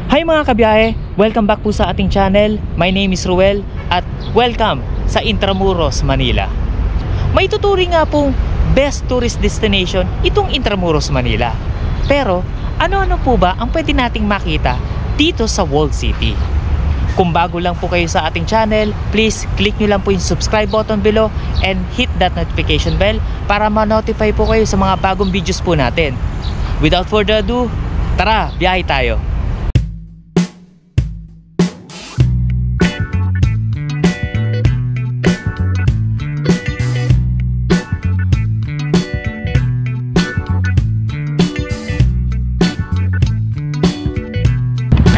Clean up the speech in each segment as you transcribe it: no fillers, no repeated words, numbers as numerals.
Hi mga kabiyahe! Welcome back po sa ating channel. My name is Ruel at welcome sa Intramuros, Manila. May tuturing nga pong best tourist destination itong Intramuros, Manila. Pero ano-ano po ba ang pwede nating makita dito sa Walled City? Kung bago lang po kayo sa ating channel, please click nyo lang po yung subscribe button below and hit that notification bell para ma-notify po kayo sa mga bagong videos po natin. Without further ado, tara, biyahe tayo!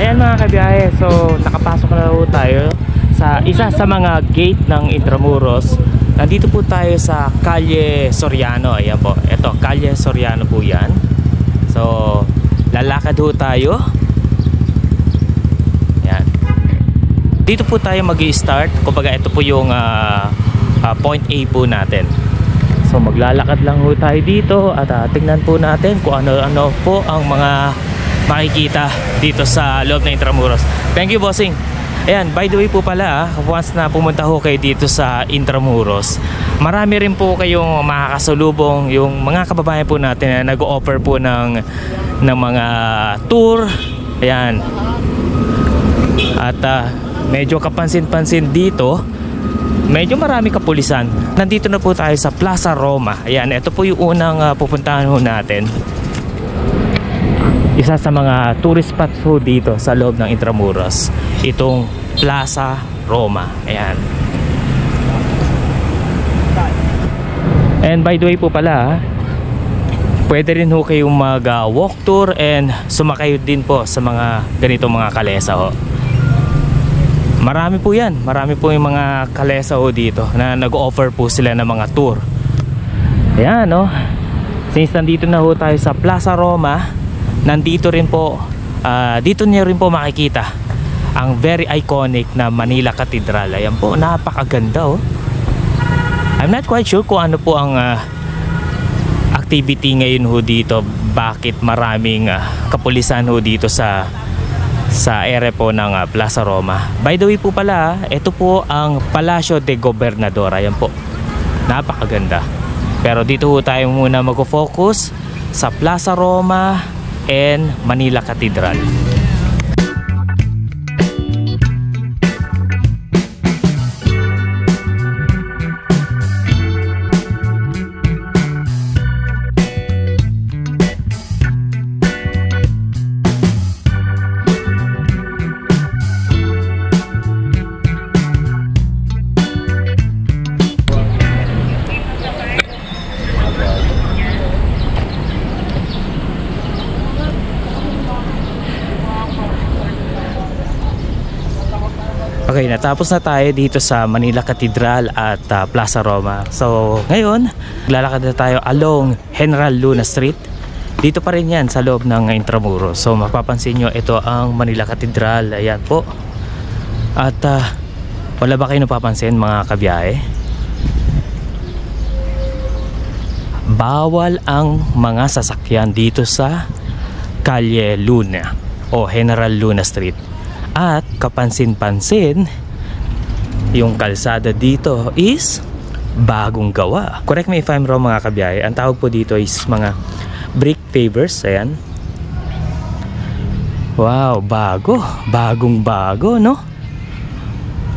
Ayan mga kabiyahe, so nakapasok na po tayo sa isa sa mga gate ng Intramuros. Nandito po tayo sa Calle Soriano. Ayan po, ito Calle Soriano po yan. So lalakad po tayo. Ayan. Dito po tayo mag-i-start. Kumbaga ito po yung point A po natin. So maglalakad lang po tayo dito at tingnan po natin kung ano-ano po ang mga makikita dito sa loob ng Intramuros. Thank you, bossing. Ayan, by the way po pala, once na pumunta ho kayo dito sa Intramuros, marami rin po kayong makakasalubong yung mga kababayan po natin na nag-o-offer po ng mga tour. Ayan. At medyo kapansin-pansin dito, medyo marami kapulisan. Nandito na po tayo sa Plaza Roma. Ayan, ito po yung unang pupuntahan ho natin. Isa sa mga tourist spots ho dito sa loob ng Intramuros, itong Plaza Roma. Ayan. And by the way po pala, pwede rin ho kayong mag walk tour and sumakay din po sa mga ganitong mga kalesa ho. Marami po yan, marami po yung mga kalesa ho dito na nag-offer po sila ng mga tour. Ayan no, since nandito na ho tayo sa Plaza Roma, nandito rin po, dito niyo rin po makikita ang very iconic na Manila Cathedral. Ayan po, napakaganda oh. I'm not quite sure kung ano po ang activity ngayon ho dito, bakit maraming kapulisan ho dito sa area po ng Plaza Roma. By the way po pala, ito po ang Palacio de Gobernador. Ayan po, napakaganda. Pero dito ho tayo muna mag-focus sa Plaza Roma and Manila Cathedral. Okay, natapos na tayo dito sa Manila Cathedral at Plaza Roma. So ngayon, lalakad na tayo along General Luna Street. Dito pa rin yan sa loob ng Intramuros. So mapapansin nyo, ito ang Manila Cathedral. Ayan po. At wala ba kayo napapansin mga kabiyahe? Bawal ang mga sasakyan dito sa Calle Luna o General Luna Street. At kapansin-pansin, yung kalsada dito is bagong gawa. Correct me if I'm wrong mga kabiyahe. Ang tawag po dito is mga brick pavers. Ayan. Wow, bagong bago no?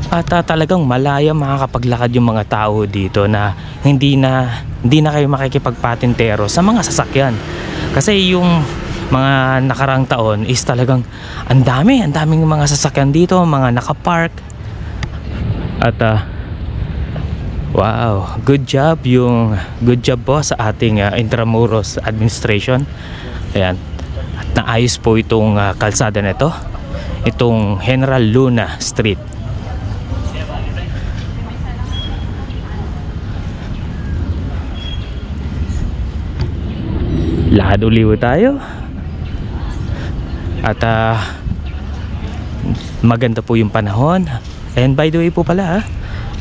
At talagang malaya makakapaglakad yung mga tao dito na hindi na kayo makikipagpatintero sa mga sasakyan. Kasi yung mga nakarang taon is talagang ang daming mga sasakyan dito, mga nakapark. At wow, good job po sa ating Intramuros administration. Ayan. At naayos po itong kalsada na ito, itong General Luna Street. Lakad ulit tayo. At maganda po yung panahon. And by the way po pala,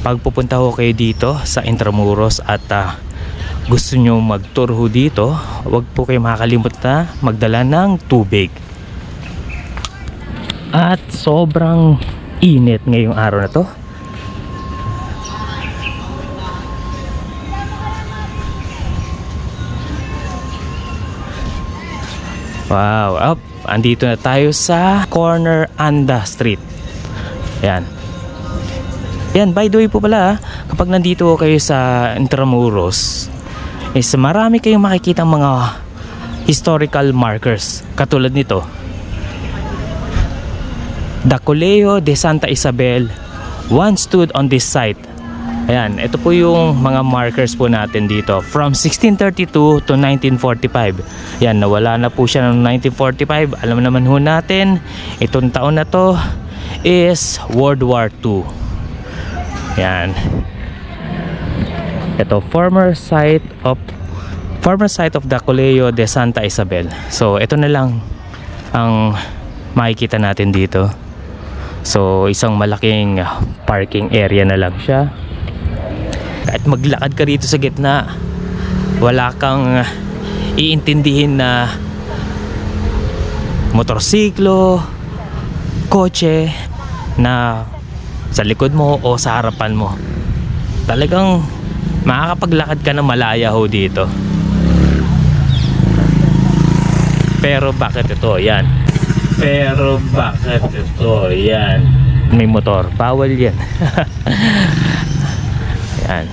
pag pupunta ho kayo dito sa Intramuros at gusto nyo mag-tour ho dito, huwag po kayo makakalimut na magdala ng tubig. At sobrang init ngayong araw na to. Wow, andito na tayo sa corner Anda Street. Ayan. Yan, by the way po pala, kapag nandito kayo sa Intramuros, is marami kayong makikita mga historical markers. Katulad nito. The Colegio de Santa Isabel once stood on this site. Ayan, ito po yung mga markers po natin dito from 1632 to 1945. Yan, nawala na po siya noong 1945. Alam naman ho natin, itong taon na to is World War II. Yan. Ito, former site of the Colegio de Santa Isabel. So, ito na lang ang makikita natin dito. So, isang malaking parking area na lang siya. Kahit maglakad ka rito sa gitna, wala kang iintindihin na motorsiklo, kotse na sa likod mo o sa harapan mo. Talagang makakapaglakad ka na malaya ho dito. Pero bakit ito? Yan. May motor. Bawal yan. Yan.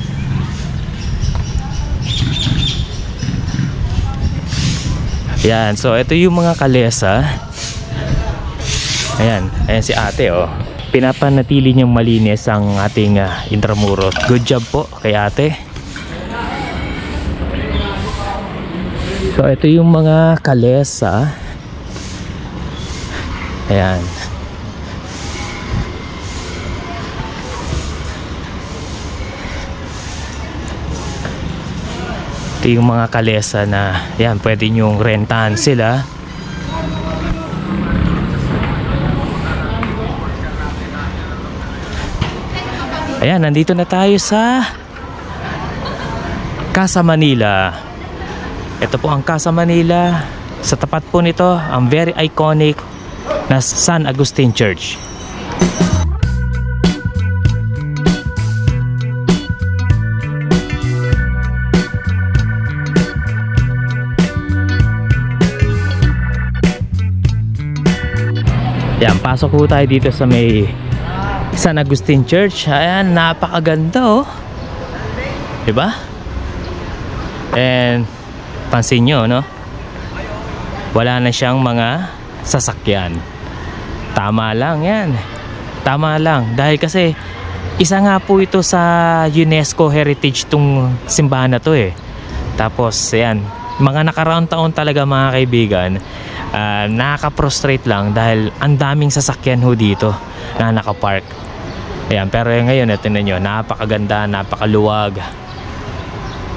Yan. So, ito yung mga kalesa. Ayan. Ayan si ate, oh. Pinapanatili niyang malinis ang ating Intramuros. Good job po kay ate. So, ito yung mga kalesa. Ayan. Ito yung mga kalesa na yan, pwede nyong rentahan sila. Ayan, nandito na tayo sa Casa Manila. Ito po ang Casa Manila. Sa tapat po nito, ang very iconic na San Agustin Church. Yan, pasok po tayo dito sa may San Agustin Church. Ayan, napakaganda oh. Diba? And pansin nyo, no? Wala na siyang mga sasakyan. Tama lang yan. Tama lang. Dahil kasi isa nga po ito sa UNESCO Heritage tong simbahan na to eh. Tapos ayan, mga nakaraang taon talaga mga kaibigan, nakaka-prostrate lang dahil ang daming sasakyan ho dito na nakapark. Ayan, pero ngayon ito na nyo, napakaganda, napakaluwag.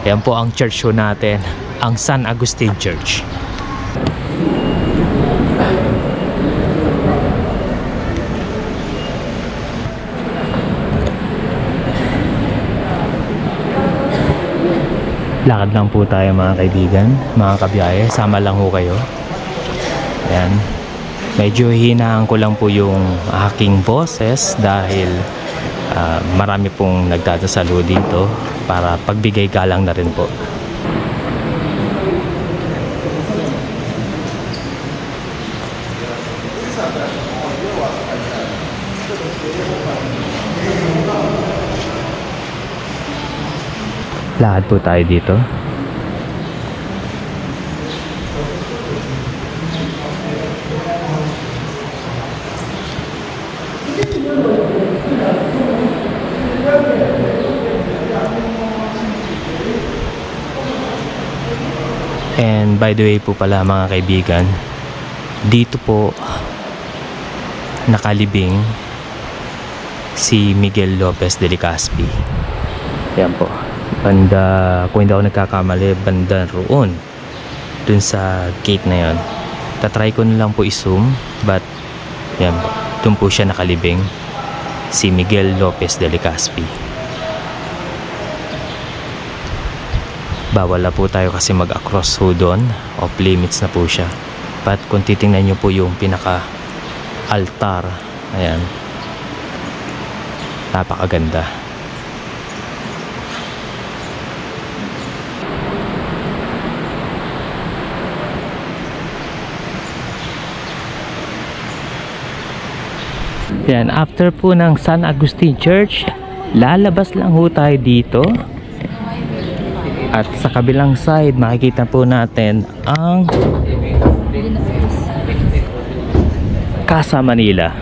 Ayan po ang church ho natin, ang San Agustin Church. Lakad lang po tayo mga kaibigan, mga kabiyahe, sama lang ho kayo. Ayan. Medyo hinaan ko lang po yung aking boses dahil marami pong nagdadasalo dito para pagbigay galang na rin po. Lakad po tayo dito. And by the way po pala mga kaibigan, dito po nakalibing si Miguel Lopez de Legazpi. Yan po. Banda, kung hindi ako nagkakamali, banda roon dun sa gate na yon. Tatry ko na lang po i-zoom, but yan po, dun po siya nakalibing, si Miguel Lopez de Legazpi. Bawal na po tayo kasi mag-across ho doon, off limits na po siya. But kung titingnan nyo po yung pinaka altar. Ayan. Napakaganda. Yan, after po ng San Agustin Church, lalabas lang ho tayo dito. At sa kabilang side, makikita po natin ang Casa Manila.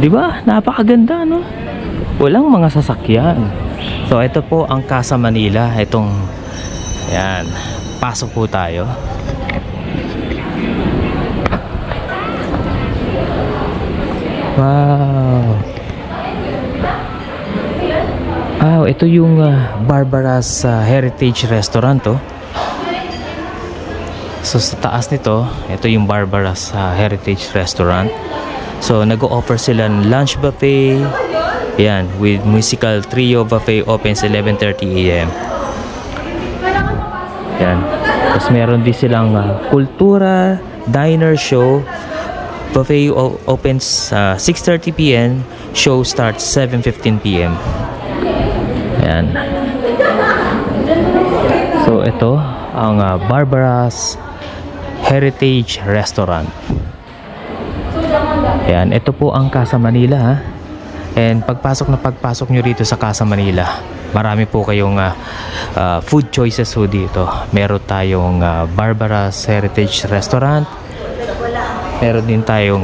Diba? Napakaganda, no? Walang mga sasakyan. So, ito po ang Casa Manila. Itong, yan, pasok po tayo. Wow. Wow, ito yung Barbara's Heritage Restaurant, oh. So sa taas nito, ito yung Barbara's Heritage Restaurant. So nag-o-offer sila ng lunch buffet. Yan, with musical trio buffet, opens 11:30 AM. Yan. Tapos meron din silang kultura diner show. Buffet opens 6:30 PM. Show starts 7:15 PM. Ayan. So ito ang Barbara's Heritage Restaurant. Ayan, ito po ang Casa Manila, ha? And pagpasok nyo rito sa Casa Manila, marami po kayong food choices ho dito. Meron tayong Barbara's Heritage Restaurant. Meron din tayong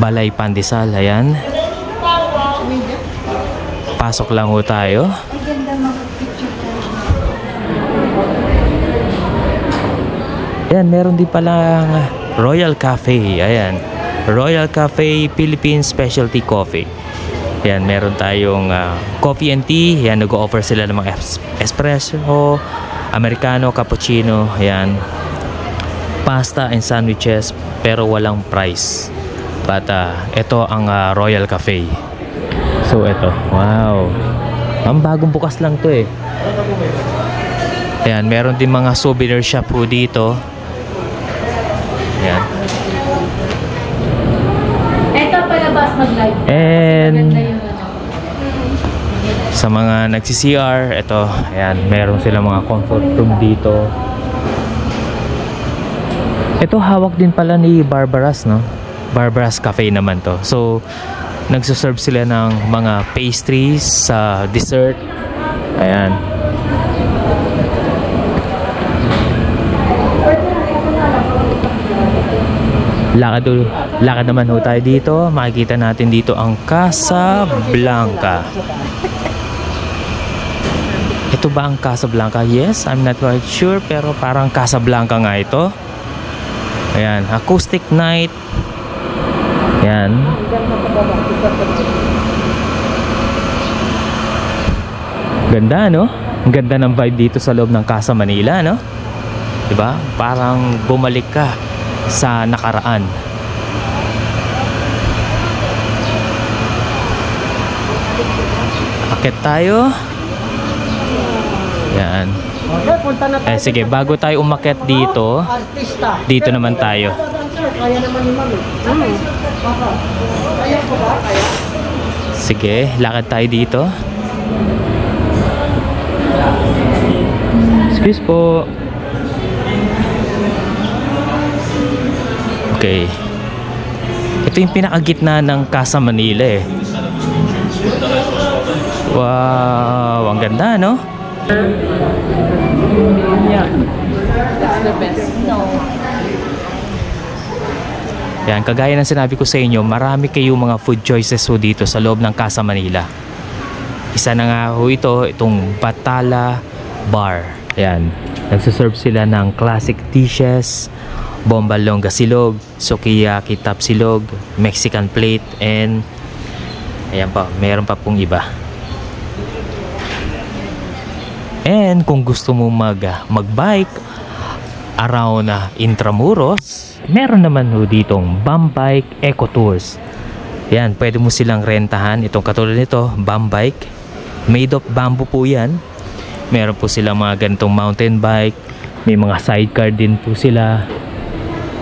Balay Pandesal. Ayan. Pasok lang ho tayo. Ayan, meron din palang Royal Cafe. Ayan. Royal Cafe Philippine Specialty Coffee. Ayan, meron tayong coffee and tea. Ayan, nag-o-offer sila ng mga espresso, americano, cappuccino. Ayan. Pasta and sandwiches, pero walang price. But ito ang Royal Cafe. So ito, wow, ang bagong bukas lang to eh. Ayan, meron din mga souvenir shop po dito. Ayan. Ito palabas mag-live. And sa mga nagsi-CR, ito, ayan, meron silang mga comfort room dito. Ito hawak din pala ni Barbara's, no? Barbara's Cafe naman to. So, nagsuserve sila ng mga pastries sa dessert. Ayan. Lakad naman ho tayo dito. Makikita natin dito ang Casablanca. Ito ba ang Casablanca? Yes, I'm not quite sure, pero parang Casablanca nga ito. Ayan, acoustic night. Ayan. Ganda, no? Ang ganda ng vibe dito sa loob ng Casa Manila, no? Diba? Parang bumalik ka sa nakaraan. Akit tayo. Ayan. Eh sige, bago tayo umakyat dito, dito naman tayo. Sige, lakad tayo dito. Excuse po. Okay. Ito yung pinakagitna ng Casa Manila eh. Wow, ang ganda, no? Yeah. That's the best. No. Yan, kagaya ng sinabi ko sa inyo, marami kayong mga food choices ho dito sa loob ng Casa Manila. Isa na nga ho ito, itong Batala Bar. Yan, nagsaserve sila ng classic dishes, bombalongga silog, sukiyaki tapsilog, Mexican plate, and ayan pa, meron pa pong iba. And kung gusto mo magbike around Intramuros, meron naman ho ditong Bambike Eco Tours. Yan, pwede mo silang rentahan. Itong katulad nito, Bambike. Made of bamboo po yan. Meron po silang mga ganitong mountain bike, May mga sidecar din po sila.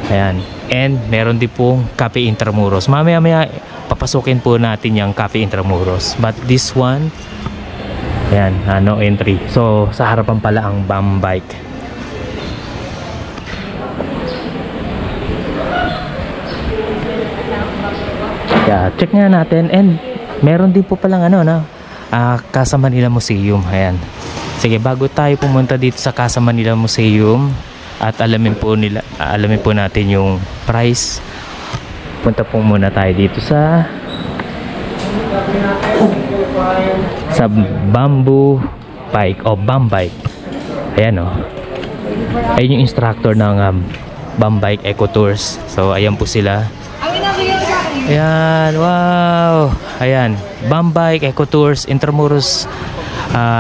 Ayan. And meron din pong Cafe Intramuros. Mamaya papasukin po natin yung Cafe Intramuros. But this one, ayan, no entry. So sa harapan pala ang BAM Bike. Yeah, check nga natin. And meron din po palang Casa Manila Museum. Ayan. Sige, bago tayo pumunta dito sa Casa Manila Museum at alamin po natin yung price, punta po muna tayo dito sa Bamboo Bike o BAM Bike. Ayan o. Ayun yung instructor ng BAM Bike Eco Tours. So ayan po sila. Ayan, wow. Ayan, BAM Bike Eco Tours Intramuros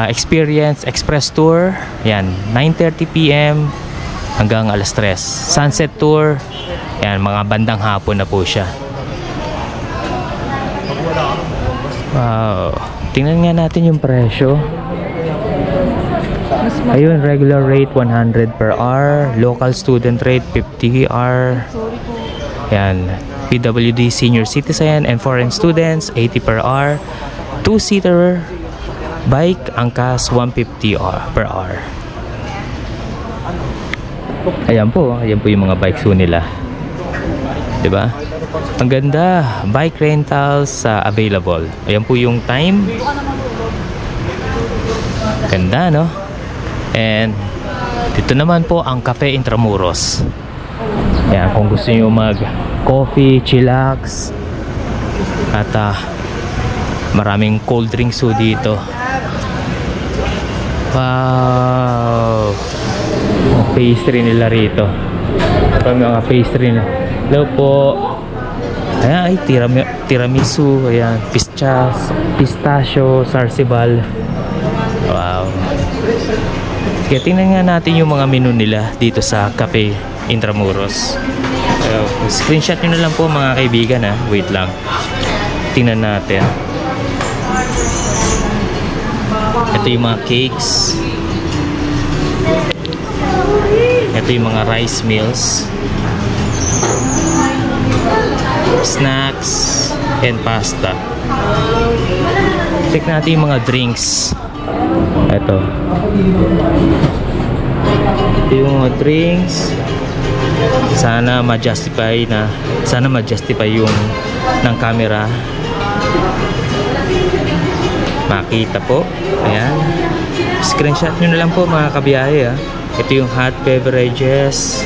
Experience Express Tour. Ayan, 9:30 PM hanggang alas 3. Sunset Tour. Ayan, mga bandang hapon na po siya. Wow. Tingnan nga natin yung presyo. Ayun, regular rate 100 per hour, local student rate 50 hour. Ayan, PWD senior citizen and foreign students 80 per hour. 2-seater bike angkas 150 per hour. Ayan po yung mga bikes nila. 'Di ba? Ang ganda, bike rentals available. Ayan po yung time. Ganda, no? And dito naman po ang Cafe Intramuros. Ayan, kung gusto niyo mag coffee, chillax at maraming cold drinks dito. Wow, pastry nila rito. Mga pastry na. Hello po. Ayan, ay tiramisu. Ayan, pistachio, sarsibal. Wow. Kaya tingnan nga natin yung mga menu nila dito sa Cafe Intramuros. Screenshot nyo na lang po mga kaibigan ha. Wait lang. Tingnan natin. Ito yung mga cakes. Ito yung mga rice meals, snacks, and pasta. Check natin yung mga drinks. Ito yung mga drinks. Sana ma-justify yung ng camera. Makita po. Ayan. Screenshot nyo na lang po mga kabiyahe ha. Ito yung hot beverages,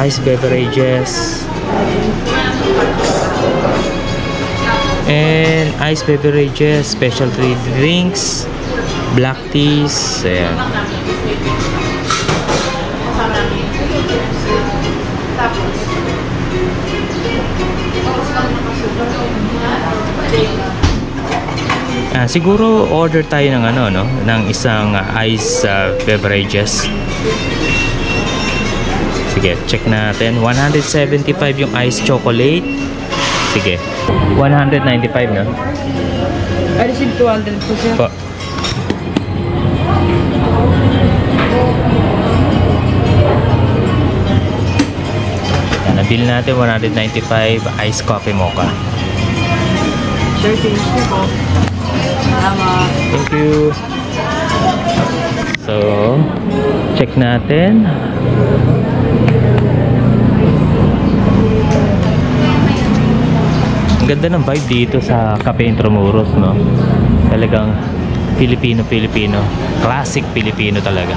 ice beverages, and ice beverages, specialty drinks, black teas. Ayan. Siguro order tayo ng ng isang ice beverages. Sige, check natin. 175 yung ice chocolate. Sige. 195 na. I received 200 po siya. Po. Yan, nabil natin 195 ice coffee mocha. Sir, thank you po. Salamat. Thank you. So, check natin. Ang ganda ng vibe dito sa Cafe Intramuros, no? Talagang Filipino. Classic Filipino talaga.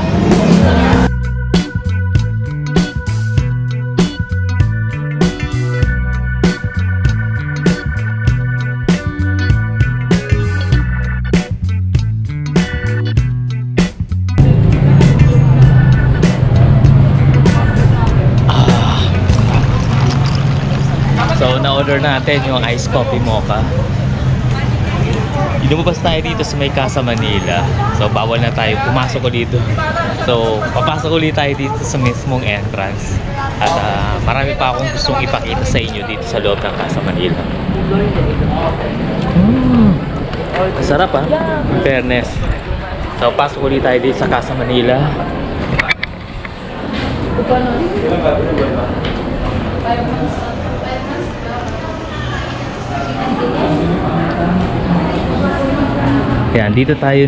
So, na-order natin yung iced coffee mocha. Lumabas tayo dito sa may Casa Manila. So, bawal na tayo. Pumasok ko dito. So, papasok ulit tayo dito sa mismong entrance. At marami pa akong gustong ipakita sa inyo dito sa loob ng Casa Manila. Masarap ha? In fairness. So, pasok ulit tayo dito sa Casa Manila. Yan, dito tayo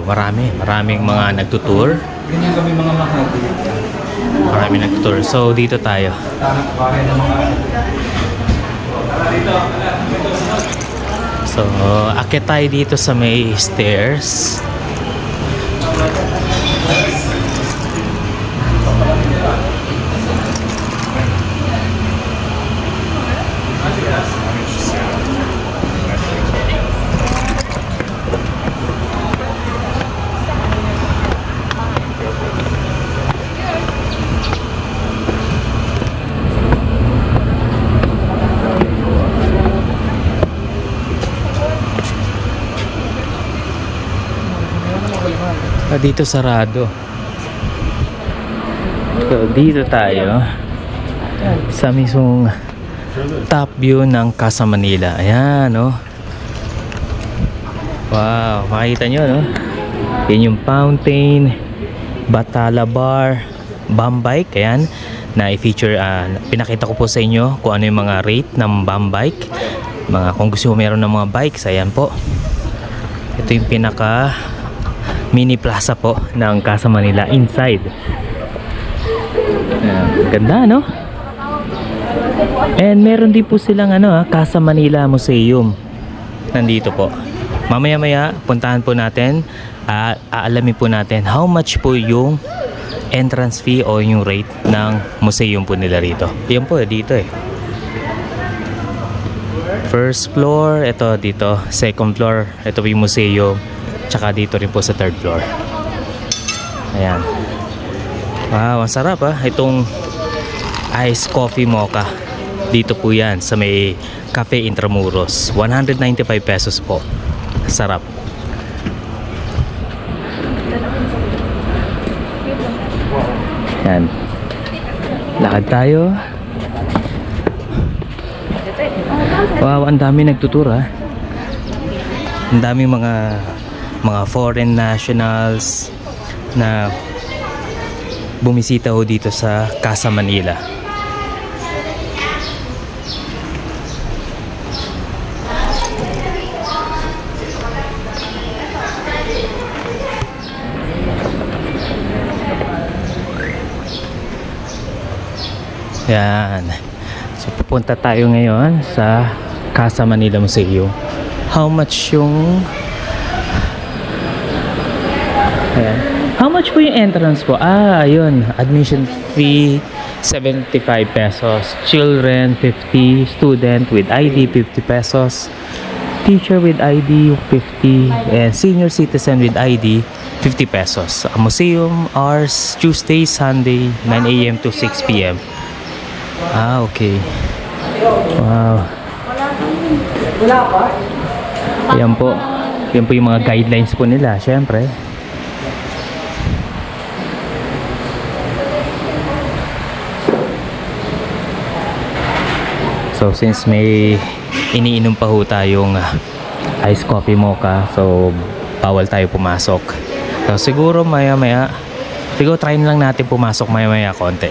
maraming mga nagtutour. Ganyan kami mga mahati. Maraming nagtutour. So, dito tayo. Bahay ng mga... So, akit tayo dito sa may stairs. Dito sarado. So, dito tayo sa mismong top view ng Casa Manila. Ayan, oh. Wow, makikita nyo, no? Yan yung fountain, Batala Bar, Bambike. Ayan, na i-feature. Pinakita ko po sa inyo kung ano yung mga rate ng Bambike. Kung gusto mo meron ng mga bikes, ayan po. Ito yung pinaka mini plaza po ng Casa Manila inside. Ganda, no? And meron din po silang Casa Manila Museum nandito po. Mamaya-maya puntahan po natin, aalamin po natin how much po yung entrance fee o yung rate ng museum po nila rito. Yan po dito eh. First floor, ito dito. Second floor, ito po yung museum. Tsaka dito rin po sa third floor. Ayan. Wow, ang sarap itong iced coffee mocha. Dito po yan sa may Cafe Intramuros. 195 pesos po. Sarap. Ayan. Lakad tayo. Wow, ang dami nagtutur Ang dami mga foreign nationals na bumisita ho dito sa Casa Manila. Yan. So pupunta tayo ngayon sa Casa Manila Museum. How much yung how much po yung entrance po? Ayun. Admission fee 75 pesos. Children 50. Student with ID 50 pesos. Teacher with ID 50. And senior citizen with ID 50 pesos. Museum hours Tuesday, Sunday 9 AM to 6 PM. Okay. Wow. Yan po. Yan po yung mga guidelines po nila, syempre. So since may iniinom pa ho tayong iced coffee mocha, so bawal tayo pumasok. So siguro maya-maya, siguro try na lang natin pumasok maya-maya konti.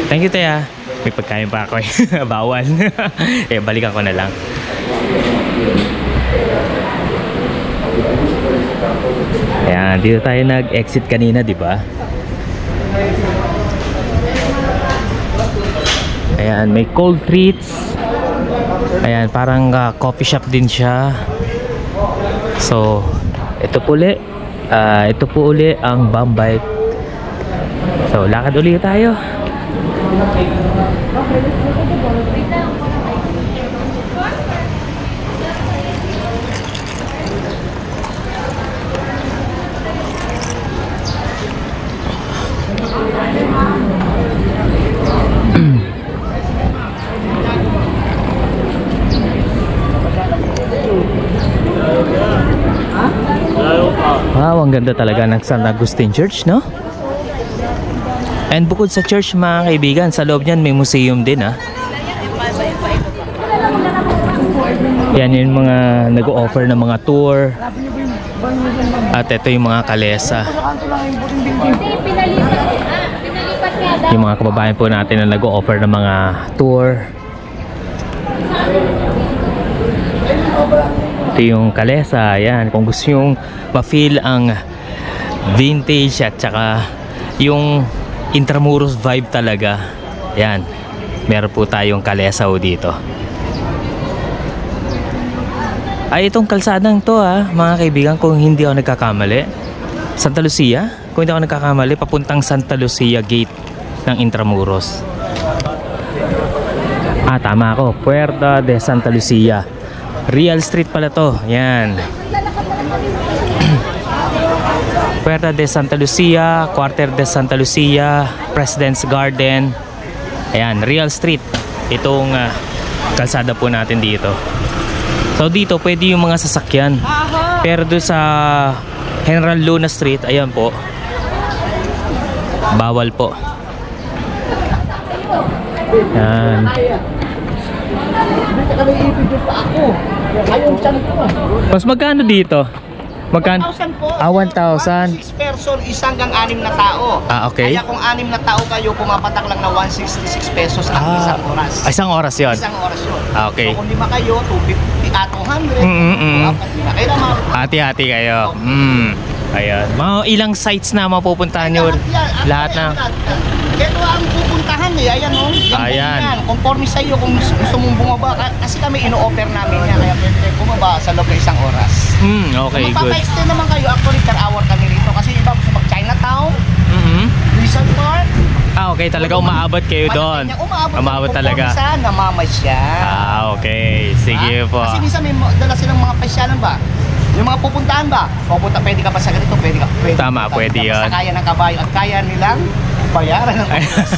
Thank you, Tia. May pagkain pa ako eh. Bawal. Balikan ko na lang. Ayan, dito tayo nag-exit kanina, di ba? Ayan, may cold treats. Ayan, parang coffee shop din siya. So, ito po uli ang Bambike. So, lakad ulit tayo. Wow, ang ganda talaga ng San Agustin Church, no? And bukod sa church, mga kaibigan, sa loob niyan may museum din, Yan yung mga nag-o-offer ng mga tour. At ito yung mga kalesa. Hindi, pinalipat nga daw. Yung mga kababayan po natin na nag-o-offer ng mga tour. Ito yung kalesa. Ayan, kung gusto yung ma-feel ang vintage at saka yung Intramuros vibe talaga. Ayan, meron po tayong kalesa dito. Ay, itong kalsadang to mga kaibigan, kung hindi ako nagkakamali, Santa Lucia, kung hindi ako nagkakamali, papuntang Santa Lucia Gate ng Intramuros. Tama ako, Puerta de Santa Lucia. Real Street pala to. Yan. Puerta de Santa Lucia, Quarter de Santa Lucia, President's Garden. Ayan, Real Street. Itong kalsada po natin dito. So dito pwede yung mga sasakyan. Pero doon sa General Luna Street, ayan po, bawal po. Yan. Mas magkano dito? Magkano? 1,000 po. 1,000. 6 person, isang hanggang 6 na tao. Okay. Kaya kung 6 na tao kayo, pumapatak lang na 166 pesos ang isang oras. Isang oras yun. Isang oras yun. Okay. So kung 5 kayo, 250 at 200. Kaya naman. Hati-hati kayo. Ayan. Mga ilang sites na mapupuntahan nyo? Lahat na. Ito ang pupuntahan Ayan o. Ayan. Conforme sa iyo kung gusto mong bumaba. Kasi kami ino-offer namin yan. Kaya pwede kayo bumaba sa loob ng isang oras. Okay, kung good. magpapa-extend naman kayo, actually per hour kami rito. Kasi iba gusto mag-Chinatown, Rizal Park. Okay. Talaga umaabot kayo doon. Umaabot talaga. Conforme sa namamasyan. Okay. Sige po. Kasi minsan may dala silang mga pasyalan ba? Yung mga pupuntahan ba? Pwede ka pa sa ganito, pwede Tama, pwede yun. Sa kaya ng kabayo at kaya nilang bayaran ng oras.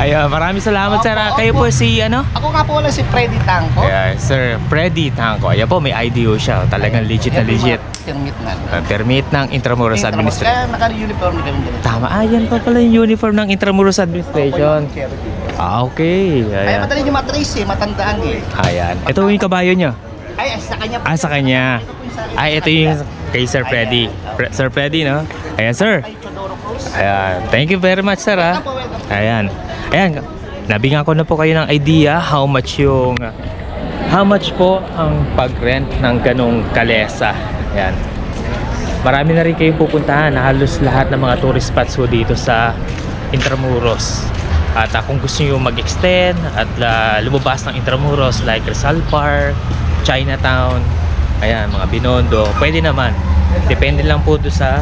Ayun, maraming salamat sir. Kayo po si ano? Ako nga po wala si Freddy Tangco. Sir Freddy Tangco. Ayan po, may IDO siya. Talagang legit na legit. Permit na. Permit ng Intramuros Administration. Kaya naka-uniform na kami dyan. Tama, yan pa pala yung uniform ng Intramuros Administration. Okay. Kaya Ayan. madali nyo matrace matandaan Ayan. Ito yung kabayo nyo. Ay, sa kanya po. Sa kanya. Ay, ito yung kay Sir Freddy. Sir Freddy, no? Ayan, sir. Chodoro Cruz. Ayan. Thank you very much, sir, Ayan. Ayan. Nabigyan ko na po kayo ng idea how much po ang pag-rent ng ganong kalesa. Ayan. Marami na rin kayong pupuntahan. Halos lahat ng mga tourist spots po dito sa Intramuros. At kung gusto nyo mag-extend at lumabas ng Intramuros like Rizal Park, Chinatown, ayan, mga Binondo, pwede naman. Depende lang po doon sa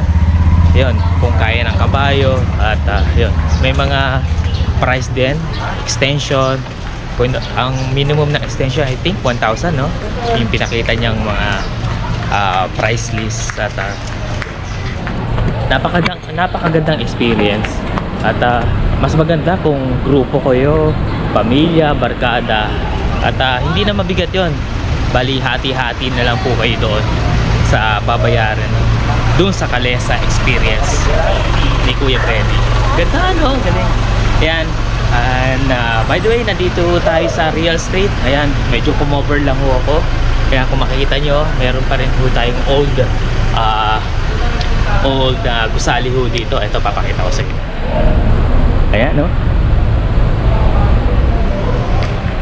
yun, kung kaya ng kabayo. At yun, may mga price din, extension. Ang minimum na extension I think 1,000, no? Yung pinakita niyang mga price list. At napakagandang experience. At mas maganda kung grupo kayo, pamilya, barkada. At hindi na mabigat yon. Bali hati-hati na lang po kayo doon sa babayaran doon sa Kalesa experience ni Kuya Freddy. Ganda, no? Galing. Ayan. And by the way, nandito tayo sa Real Street. Ayan, medyo kumover lang ho ako. Kaya kung makikita nyo, meron pa rin po tayong old gusali ho dito. Ito, papakita ko sa inyo. Ayan, no?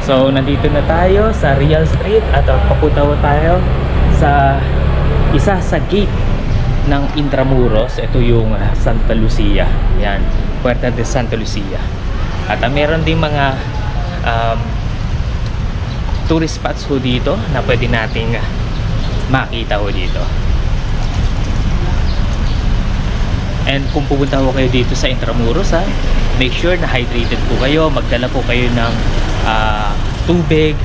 So, nandito na tayo sa Real Street at papunta tayo sa isa sa gate ng Intramuros. Ito yung Santa Lucia. Yan, Puerta de Santa Lucia. At meron din mga tourist spots ho dito na pwede nating makita ho dito. And kung pupunta ho kayo dito sa Intramuros, make sure na hydrated po kayo. Magdala po kayo ng tubig.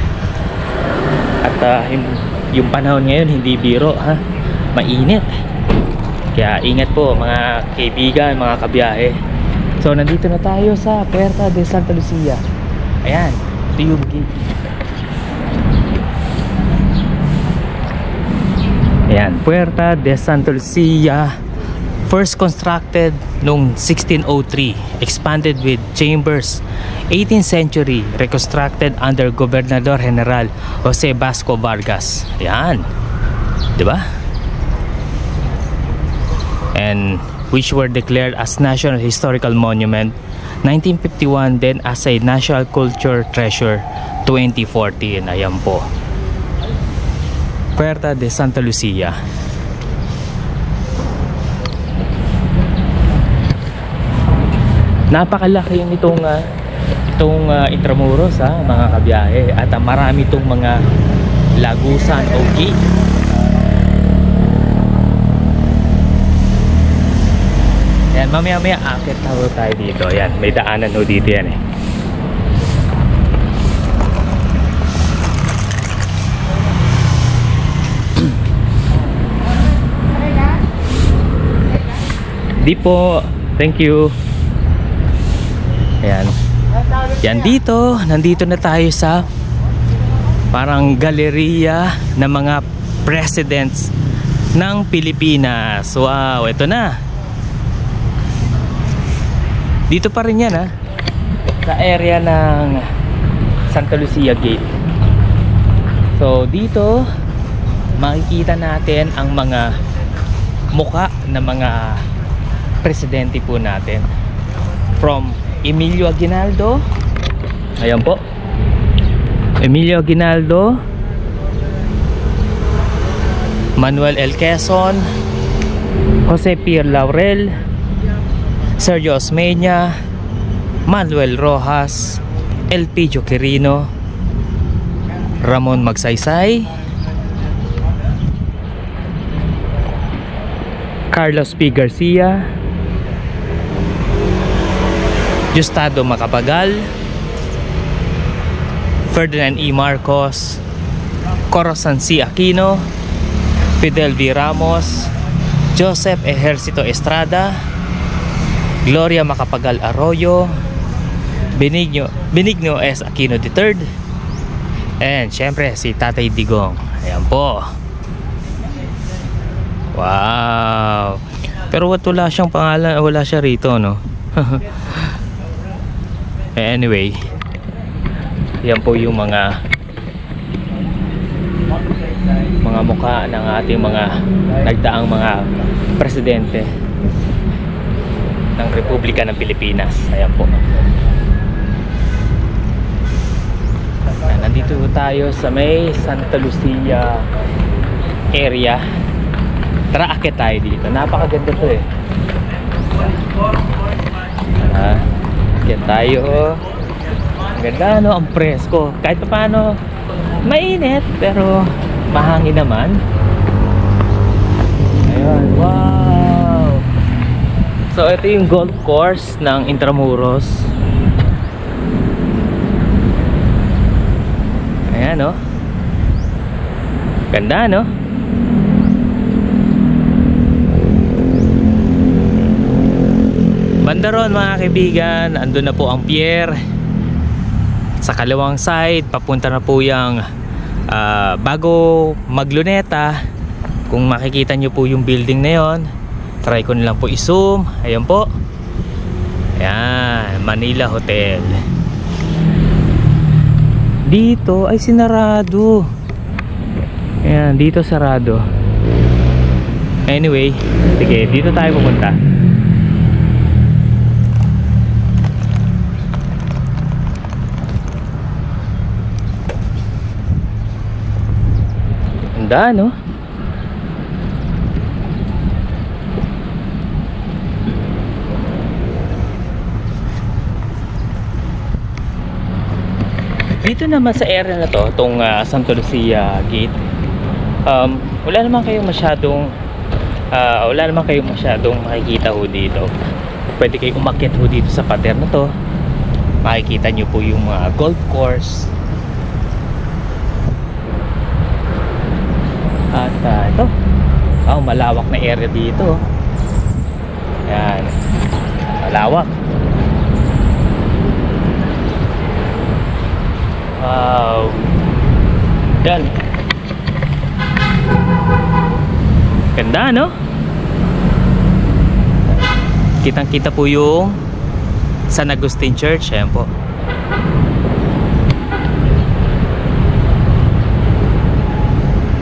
At yung panahon ngayon hindi biro, mainit. Kaya ingat po mga kaibigan, mga kabiyahe. So nandito na tayo sa Puerta de Santa Lucia. Ayan, ito yung gate. Ayan, Puerta de Santa Lucia. First constructed noong 1603, expanded with chambers. 18th century, reconstructed under Gobernador General Jose Vasco Vargas. Yan, di ba? and which were declared as National Historical Monument 1951, then as a National Culture Treasure 2014. Ayan po, Puerta de Santa Lucia. Napakalaki nitong Intramuros, mga kabiyahe, at marami itong mga lagusan o gate. Yan, mamaya akit tayo dito. Yan, may daanan ho dito yan eh. Di po, thank you. Ayan. Yan, nandito na tayo sa parang galeriya ng mga presidents ng Pilipinas. Wow, ito na. Dito pa rin yan, sa area ng Santa Lucia Gate. So dito makikita natin ang mga mukha ng mga presidente po natin. From Emilio Aguinaldo, ayan po, Emilio Aguinaldo, Manuel L. Quezon, Jose P. Laurel, Sergio Osmeña, Manuel Rojas, Elpidio Quirino, Ramon Magsaysay, Carlos P. Garcia, Justado Macapagal, Ferdinand E. Marcos, Corazon C. Aquino, Fidel V. Ramos, Joseph Ejercito Estrada, Gloria Macapagal Arroyo, Benigno S. Aquino III, and syempre si Tatay Digong. Ayan po. Wow. Pero wala siyang pangalan, wala siya rito, no? Anyway, yan po yung mga mukha ng ating mga nagdaang mga presidente ng Republika ng Pilipinas. Ayan po. Nandito tayo sa may Santa Lucia area. Tara, akit tayo dito. Napakaganda to eh. Akit tayo. Ang ganda, no? Ang presko. Kahit pa paano mainit, pero mahangin naman. Ayun, wow. So ito yung golf course ng Intramuros. Ayan, no? Ganda, no? Banda ron, mga kaibigan, andun na po ang pier. Sa kalawang side, papunta na po yung bago magluneta. Kung makikita nyo po yung building na yon, try ko nilang po i-zoom. Ayan po. Ayan, Manila Hotel. Dito ay sinarado. Ayan, dito sarado. Anyway, sige, dito tayo pupunta. Ganda, no? Dito naman sa area na to, itong Santa Lucia Gate, wala naman kayong masyadong makikita ho dito. Pwede kayong umakyat ho dito sa pader na to. Makikita nyo po yung mga golf course. At ito, malawak na area dito. Ayan, malawak. Wow. Yan. Ganda, no? Kitang kita po yung San Agustin Church. Ayan po.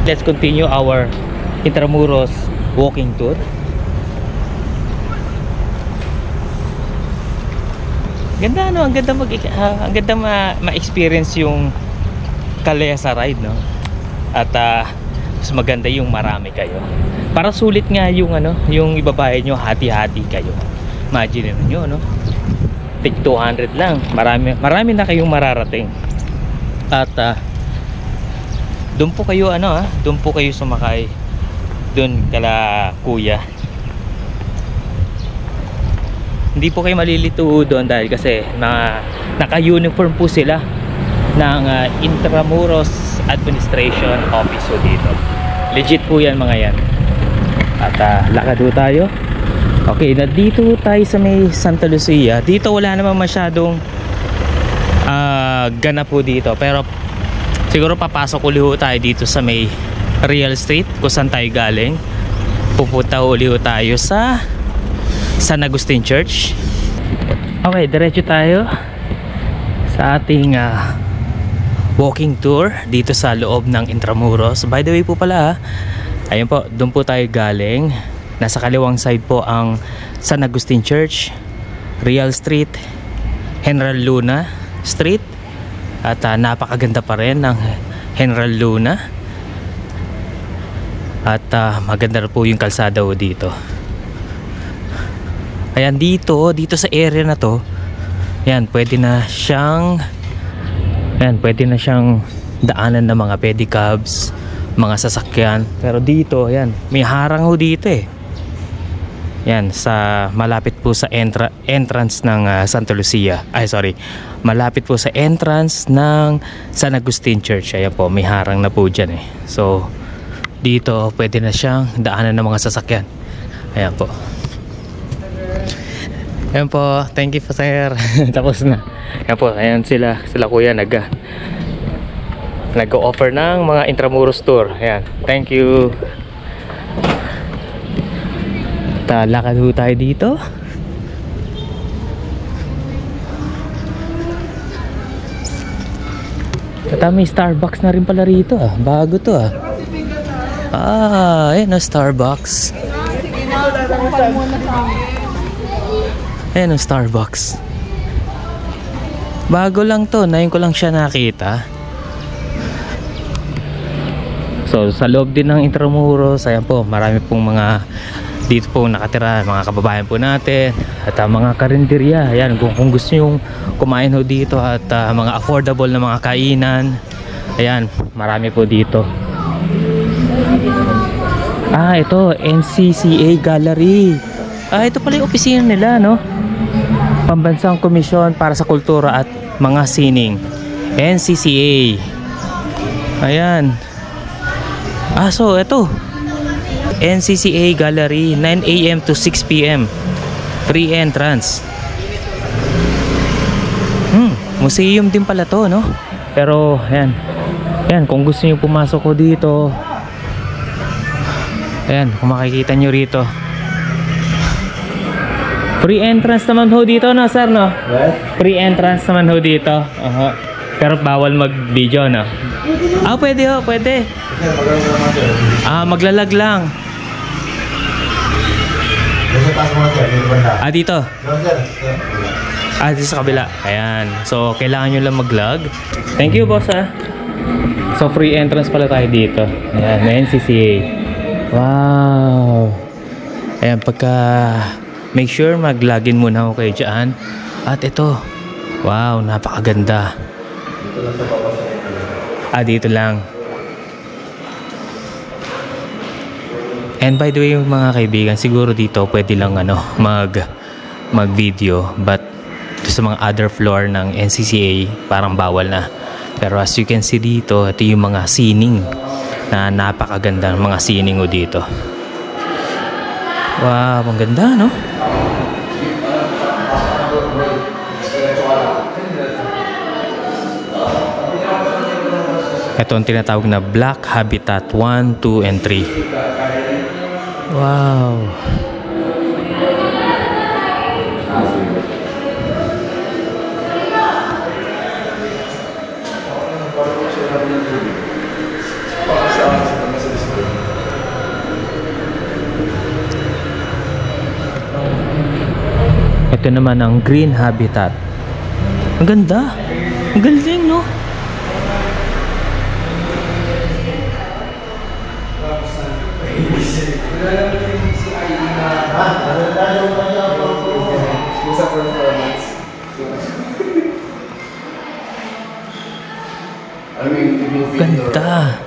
Let's continue our Intramuros walking tour. Ganda no, ang ganda ang ganda ma-experience yung Calesa ride no. At mas maganda yung marami kayo. Para sulit nga yung yung ibabayad nyo, hati-hati kayo. Imagine niyo no. Tig 200 lang. Marami na kayong mararating. At doon po kayo doon po kayo sumakay doon kala kuya. Hindi po kayo malilito doon dahil kasi naka-uniform po sila ng Intramuros Administration Office dito. Legit po yan mga yan. At lakad po tayo. Okay, nandito tayo sa may Santa Lucia. Dito wala naman masyadong ganap po dito. Pero siguro papasok uli ho tayo dito sa may Real Street kung saan tayo galing. Pupunta uli ho tayo sa San Agustin Church. Okay, diretso tayo sa ating walking tour dito sa loob ng Intramuros. By the way po pala, ayun po, doon po tayo galing. Nasa kaliwang side po ang San Agustin Church, Real Street, General Luna Street. At napakaganda pa rin ng General Luna. At maganda po yung kalsada dito. Ayan, dito sa area na to, ayan, pwede na siyang daanan ng mga pedicabs, mga sasakyan. Pero dito, ayan, may harang ho dito eh. Ayan, malapit po sa entrance ng Santa Lucia. Malapit po sa entrance ng San Agustin Church. Ayan po, may harang na po dyan eh. So, dito, pwede na siyang daanan ng mga sasakyan. Ayan po. Ayan po, thank you po sir. Tapos na. Ayan po, ayan sila kuya nag-offer ng mga Intramuros tour. Ayan, thank you. Lakad ho tayo dito. At may Starbucks na rin pala rito bago to ayan na Starbucks. Ayan ang Starbucks. Bago lang to, ngayon ko lang siya nakita. So sa loob din ng Intramuros, ayan po, marami pong mga dito po nakatira, mga kababayan po natin. At mga karinderya, ayan, kung gusto nyo kumain ho dito. At mga affordable na mga kainan, ayan, marami po dito. Ito, NCCA Gallery. Ito pala yung opisina nila, no? Pambansang Komisyon para sa Kultura at mga Sining, NCCA. Ayan. So ito, NCCA Gallery, 9 AM to 6 PM, free entrance. Museum din pala to, no? Pero ayan, kung gusto niyo pumasok ko dito, ayan, kung makikita nyo rito, free entrance naman ho dito, no sir, no? What? Free entrance naman ho dito. Pero bawal mag-video, no? Pwede ho, pwede. Maglalag lang. Dito. Dito sa kabila. Ayan. So, kailangan nyo lang mag-log. Thank you, boss, So, free entrance pala tayo dito. Ayan, may NCCA. Wow. Ayan, make sure mag-login muna ako kayo dyan. At ito, wow, napakaganda. Dito lang. And by the way, mga kaibigan, siguro dito pwede lang mag-video, but sa mga other floor ng NCCA parang bawal na. Pero as you can see dito, ito yung mga sining na napakaganda ng mga sining dito. Wow, ang ganda, no? Ito ang tinatawag na Black Habitat 1, 2, and 3. Wow. Ito naman ang Green Habitat Ang ganda. Ang galing, no? Ganda.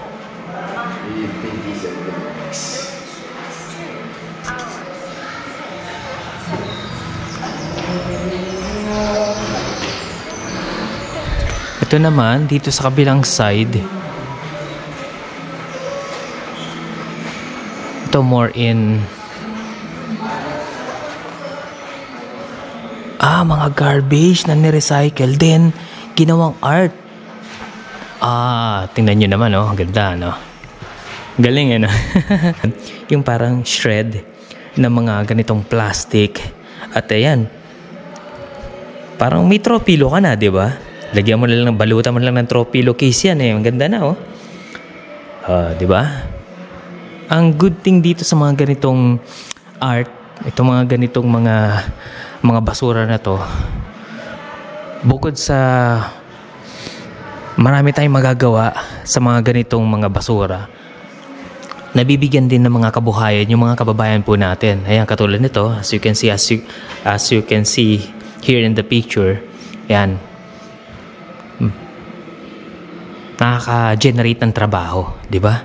Ito naman, dito sa kabilang side, ito more in mga garbage na ni-recycle din, ginawang art. Tingnan nyo naman, oh, ang ganda, no? Galing, no? Yung parang shred ng mga ganitong plastic. At ayan, parang may tropilo ka na, di ba? Lagyan mo na lang ng balutan mo lang ng tropilo case yan, eh. Ang ganda na, oh. Di ba? Ang good thing dito sa mga ganitong art, itong mga ganitong mga basura na to, bukod sa marami tayong magagawa sa mga ganitong mga basura, nabibigyan din ng mga kabuhayan yung mga kababayan po natin. Ayan, katulad nito, as you can see here in the picture, ayan, nakaka-generate ng trabaho, di ba?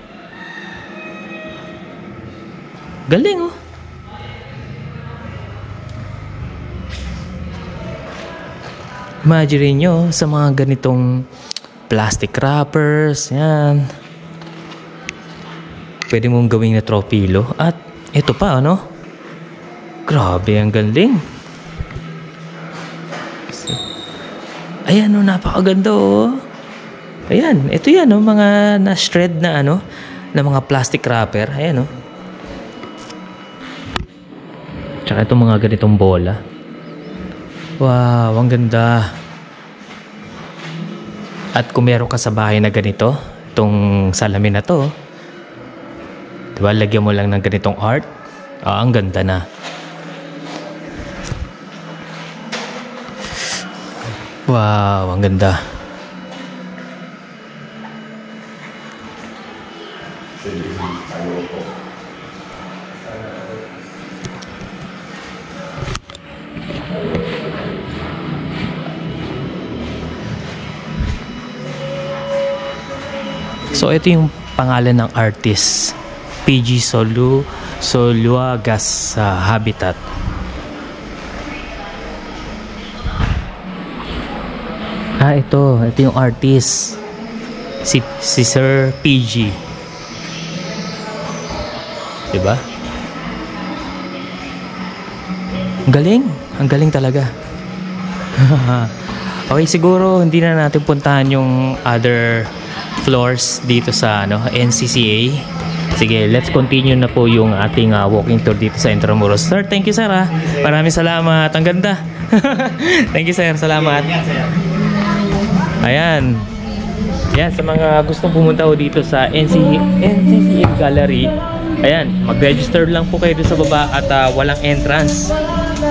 Galing, oh. Imagine nyo sa mga ganitong plastic wrappers, yan. Pwede mong gawing na tropilo. At ito pa, ano? Grabe, ang galing. Ayan, oh, napakaganda, oh. Ayan, ito yan, oh, mga na-shred na, ano, na mga plastic wrapper. Ayan, oh. Tsaka itong mga ganitong bola. Wow, ang ganda. At kung meron ka sa bahay na ganito, itong salamin na to, diba, lagyan mo lang ng ganitong art. Ang ganda na. Wow, ang ganda. So ito yung pangalan ng artist, PG Soluagas Habitat. Ito yung artist, si Sir PG, diba? Ang galing talaga. Okay, siguro hindi na natin puntahan yung other floors dito sa NCCA. Sige, let's continue na po yung ating walking tour dito sa Intramuros. Sir, thank you, sir, ha. Maraming salamat. Ang ganda. Thank you, sir. Salamat. Ayan. Ayan, sa mga gustong pumunta ho dito sa NCCA Gallery, ayan, mag-register lang po kayo doon sa baba at walang entrance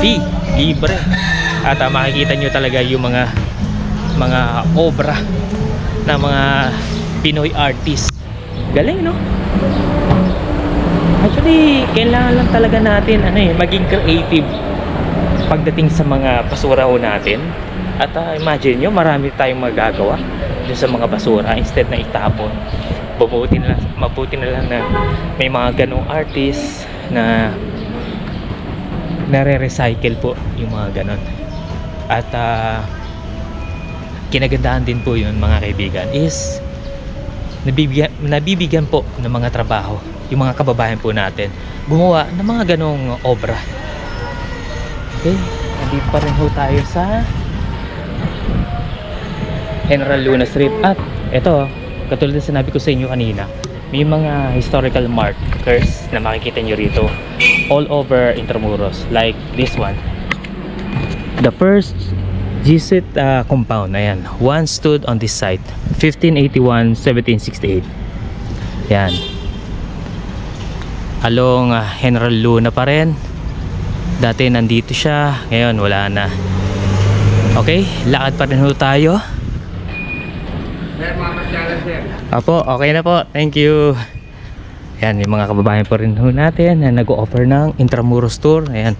fee. Libre. At makikita nyo talaga yung mga obra ng mga Pinoy artist. Galing, no? Actually, kailangan lang talaga natin maging creative pagdating sa mga basura ho natin. At imagine nyo, marami tayong magagawa dun sa mga basura instead na itapon. Mabuti na lang na may mga ganong artist na nare-recycle po yung mga ganon. At kinagandahan din po yun, mga kaibigan, is nabibigyan po ng mga trabaho yung mga kababayan po natin gumawa ng mga ganong obra. Okay, nandito pa rin ho tayo sa General Luna Street. At ito, katulad na sinabi ko sa inyo kanina, may mga historical markers na makikita nyo rito all over Intramuros, like this one, the first Jesuit compound. Ayan, one stood on this site 1581-1768. Yan, along General Luna pa rin. Dati nandito siya, ngayon wala na. Okay, lakad pa rin ho tayo. Apo, okay na po. Thank you. Ayan, yung mga kababayan po rin ho natin na nag-o-offer ng Intramuros Tour. Ayan,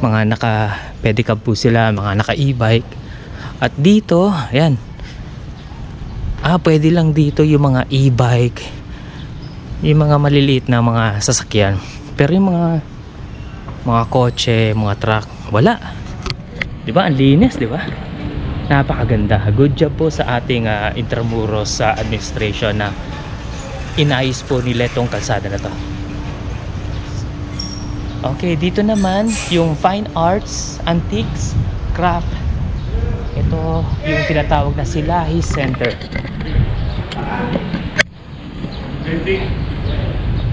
mga naka-pedicab po sila, mga naka-e-bike. At dito, ayan, pwede lang dito yung mga e-bike, yung mga maliliit na mga sasakyan. Pero yung mga kotse, mga truck, wala. Diba? Ang linis, diba? Napakaganda. Good job po sa ating Intramuros administration na inayos po nila itong kalsada na to. Okay, dito naman yung Fine Arts, Antiques, Craft. Ito yung tinatawag na Silahi Center.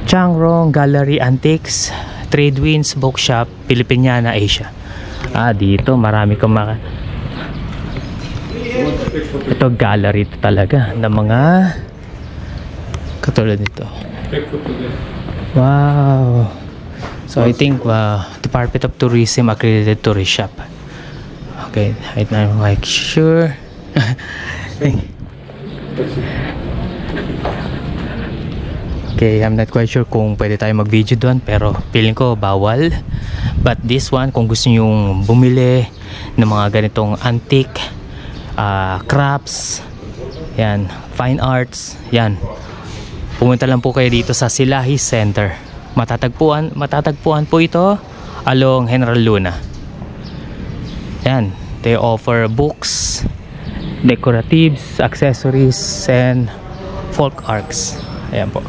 Changrong Gallery Antiques, Tradewinds Bookshop, Filipiniana, Asia. Dito marami kang ito gallery talaga ng mga katulad nito. Wow. So I think Department of Tourism accredited tourist shop. Okay, I'm like sure. Okay, I'm not quite sure kung pwede tayo mag-video doon, pero feeling ko bawal. But this one, kung gusto nyong bumili ng mga ganitong antique, crafts, yan, fine arts, yan, pumunta lang po kayo dito sa Silahi Center. Matatagpuan po ito along General Luna. Yan, they offer books, decoratives, accessories, and folk arts. Ayan po.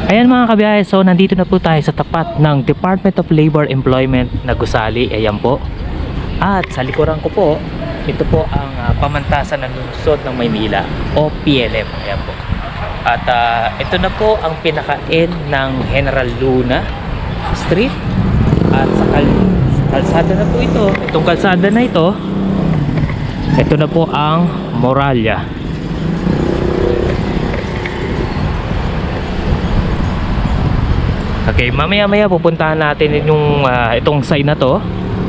Ayan mga kabiyahe, so nandito na po tayo sa tapat ng Department of Labor Employment na gusali. Ayan po. At sa likuran ko po, ito po ang pamantasan ng lungsod ng Maynila o PLM. Ayan po. At ito na po ang pinaka-end ng General Luna Street. At sa kalsada na po ito, itong kalsada na ito na po ang Moralia. Okay, mamaya pupuntahan natin yung itong sign na to,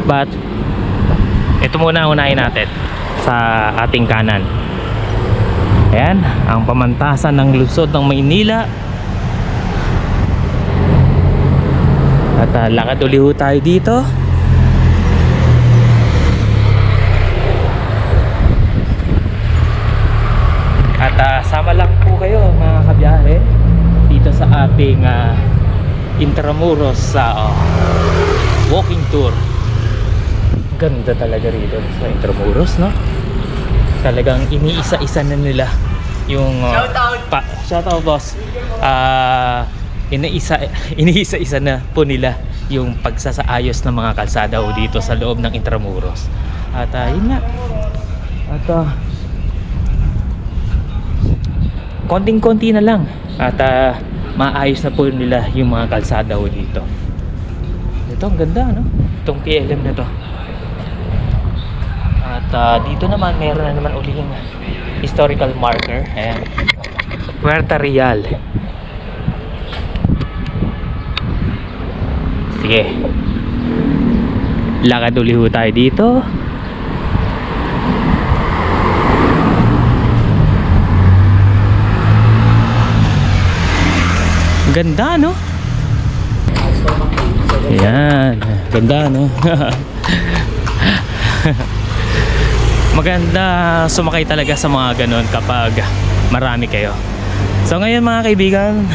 but ito muna unahin natin sa ating kanan. Ayan, ang pamantasan ng lungsod ng Maynila. At lakad ulit tayo dito. At sama lang po kayo mga kabiyahe dito sa ating Intramuros walking tour. Ganda talaga rito sa Intramuros, no? Talagang iniisa-isa na nila yung shout out boss. Iniisa-isa na po nila yung pagsasaayos ng mga kalsada dito sa loob ng Intramuros. At yun nga. At konting-konti na lang. At maayos na po nila yung mga kalsada dito. Ito ang ganda, no? Itong PLM na to. At dito naman meron na naman uling historical marker. Ayan, Puerta Real. Sige, lakad ulit tayo dito. Ganda, no? Ayan, ganda, no? Maganda sumakay talaga sa mga ganon kapag marami kayo. So ngayon mga kaibigan,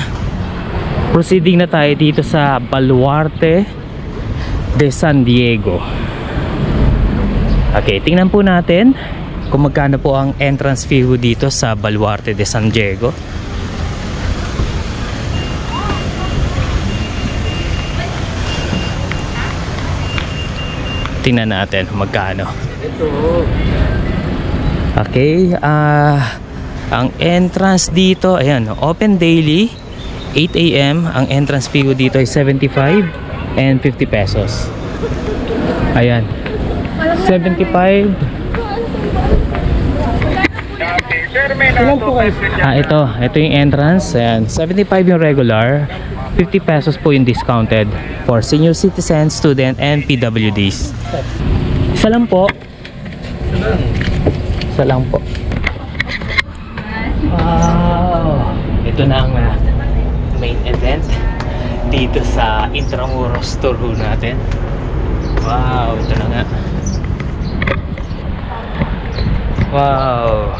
proceeding na tayo dito sa Baluarte de San Diego. Okay, tingnan po natin kung magkano po ang entrance fee dito sa Baluarte de San Diego. Tingnan natin magkano. Okay, ang entrance dito, ayan, open daily 8 AM. Ang entrance fee dito ay 75 and 50 pesos. Ayan, 75. Ito yung entrance. Ayan, 75 yung regular, 50 pesos po yung discounted for senior citizens, student, and PWDs. Isa lang po. Isa lang po. Wow! Ito na ang main event dito sa Intramuros tour natin. Wow! Ito na nga. Wow!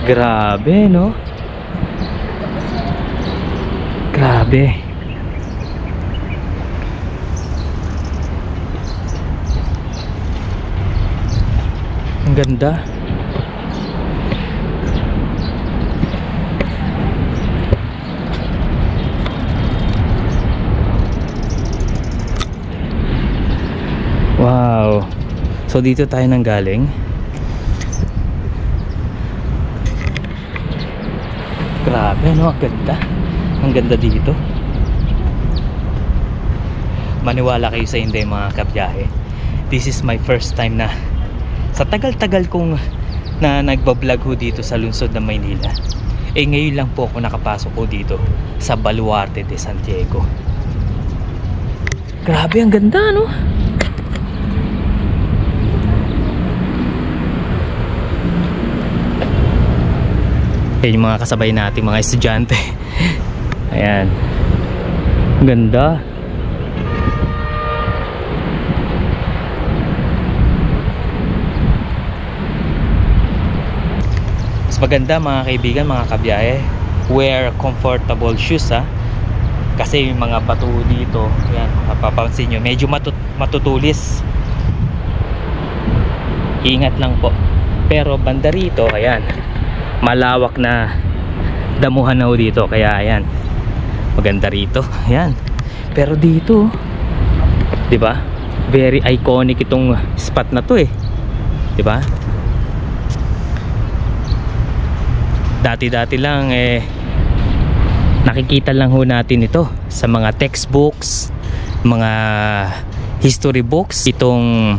Grabe, no? Grabe. Ang ganda. Wow. So dito tayo nang galing. Grabe, no? Ang ganda. Ang ganda dito. Maniwala kayo sa hindi, mga kabiyahe. This is my first time na sa tagal-tagal kong na nagbablog ho dito sa lungsod ng Maynila. Eh ngayon lang po ako nakapasok ho dito sa Baluarte de San Diego. Grabe, ang ganda, no? Yan yung mga kasabay natin, mga estudyante. Ayan. Ang ganda. Mas maganda, mga kaibigan, mga kabiyahe, wear comfortable shoes, ha. Kasi yung mga bato dito, yan, mapapansin nyo, medyo matutulis. Ingat lang po. Pero banda rito, ayan, malawak na damuhan na ho dito, kaya ayan, maganda rito, ayan. Pero dito, di ba, very iconic itong spot na to, eh, di ba? Dati-dati lang, eh, nakikita lang ho natin ito sa mga textbooks, mga history books, itong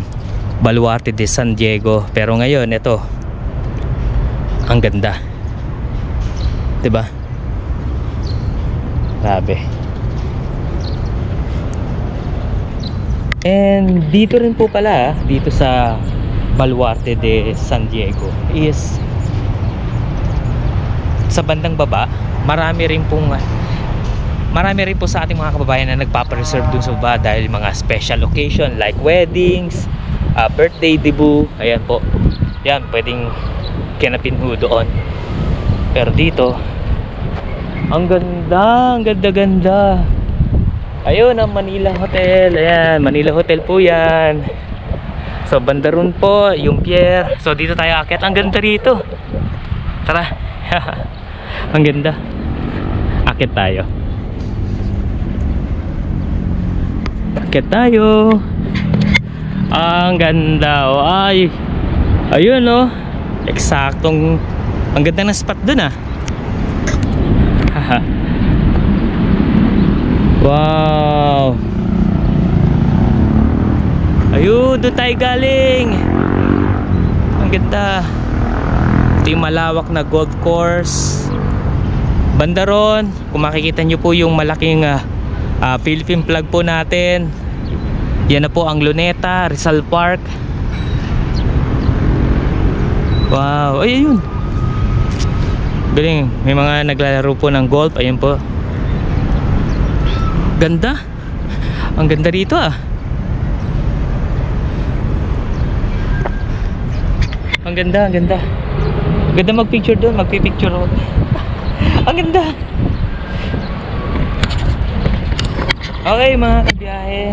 Baluarte de San Diego. Pero ngayon, ito, ang ganda, diba? Grabe. And dito rin po pala, dito sa Baluarte de San Diego is sa bandang baba, marami rin po sa ating mga kababayan na nagpapareserve dun sa baba dahil mga special occasion like weddings, birthday, debut, ayan po, yan, pwedeng kinapin ho doon. Pero dito, ang ganda, ang ganda-ganda. Ayun ang Manila Hotel. Ayan, Manila Hotel po yan. So banda ron po yung pier. So dito tayo aakyat. Ang ganda rito. Tara. Ang ganda. Akyat tayo. Akyat tayo. Ang ganda. Ay, ayun, oh. Eksaktong, ang ganda ng spot dun, ah. Wow. Ayun, doon tayo galing. Ang ganda. Ito yung malawak na golf course. Banda ron, kung makikita nyo po yung malaking Philippine flag po natin. Yan na po ang Luneta, Rizal Park. Wow, ay ayun. Galing, may mga naglalaro po ng golf. Ayun po. Ganda. Ang ganda rito, ah. Ang ganda, ang ganda. Ganda magpicture doon, magpipicture ako. Ang ganda. Okay, mga kabiyahe,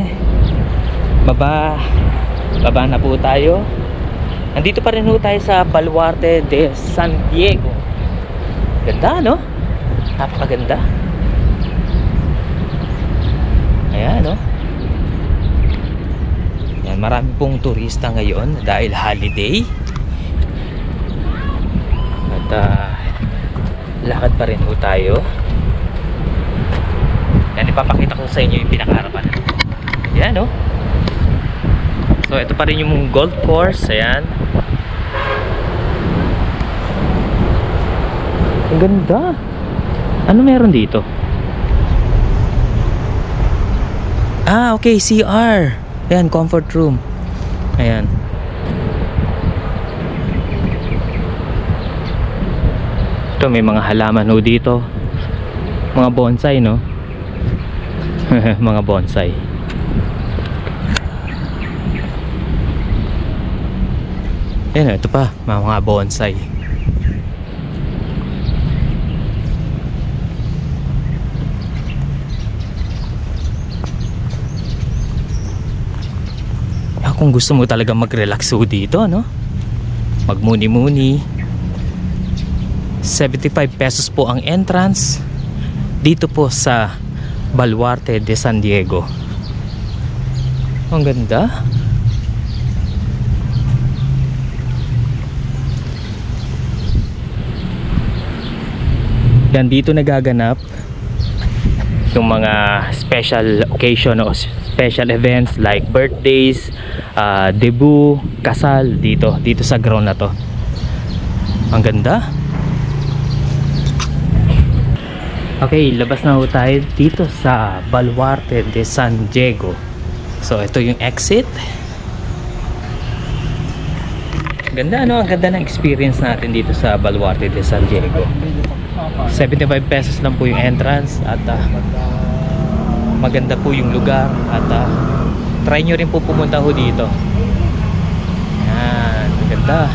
baba na po tayo. Nandito pa rin po tayo sa Baluarte de San Diego. Ganda, no? Napakaganda. Ayan, no? Ayan, marami pong turista ngayon dahil holiday. At lakad pa rin po tayo. Yan, ipapakita ko sa inyo yung pinakaharapan. Ayan, no? So ito pa rin yung golf course. Ayan. Ang ganda. Ano meron dito? Ah, okay, CR. Ayan, comfort room. Ayan. Ito, may mga halaman ho dito. Mga bonsai, no? Mga bonsai. Ayan, ito pa, mga bonsai. Kung gusto mo talaga mag-relax dito, no? Magmuni-muni. 75 pesos po ang entrance dito po sa Baluarte de San Diego. Ang ganda. Yan, dito nagaganap yung mga special occasion o special events like birthdays, debut, kasal dito sa ground na to. Ang ganda. Okay, labas na ho tayo dito sa Baluarte de San Diego. So ito yung exit. Ganda, no? Ang ganda ng experience natin dito sa Baluarte de San Diego. 75 pesos lang po yung entrance at maganda po yung lugar at try nyo rin po pumunta ho dito. Yan, maganda.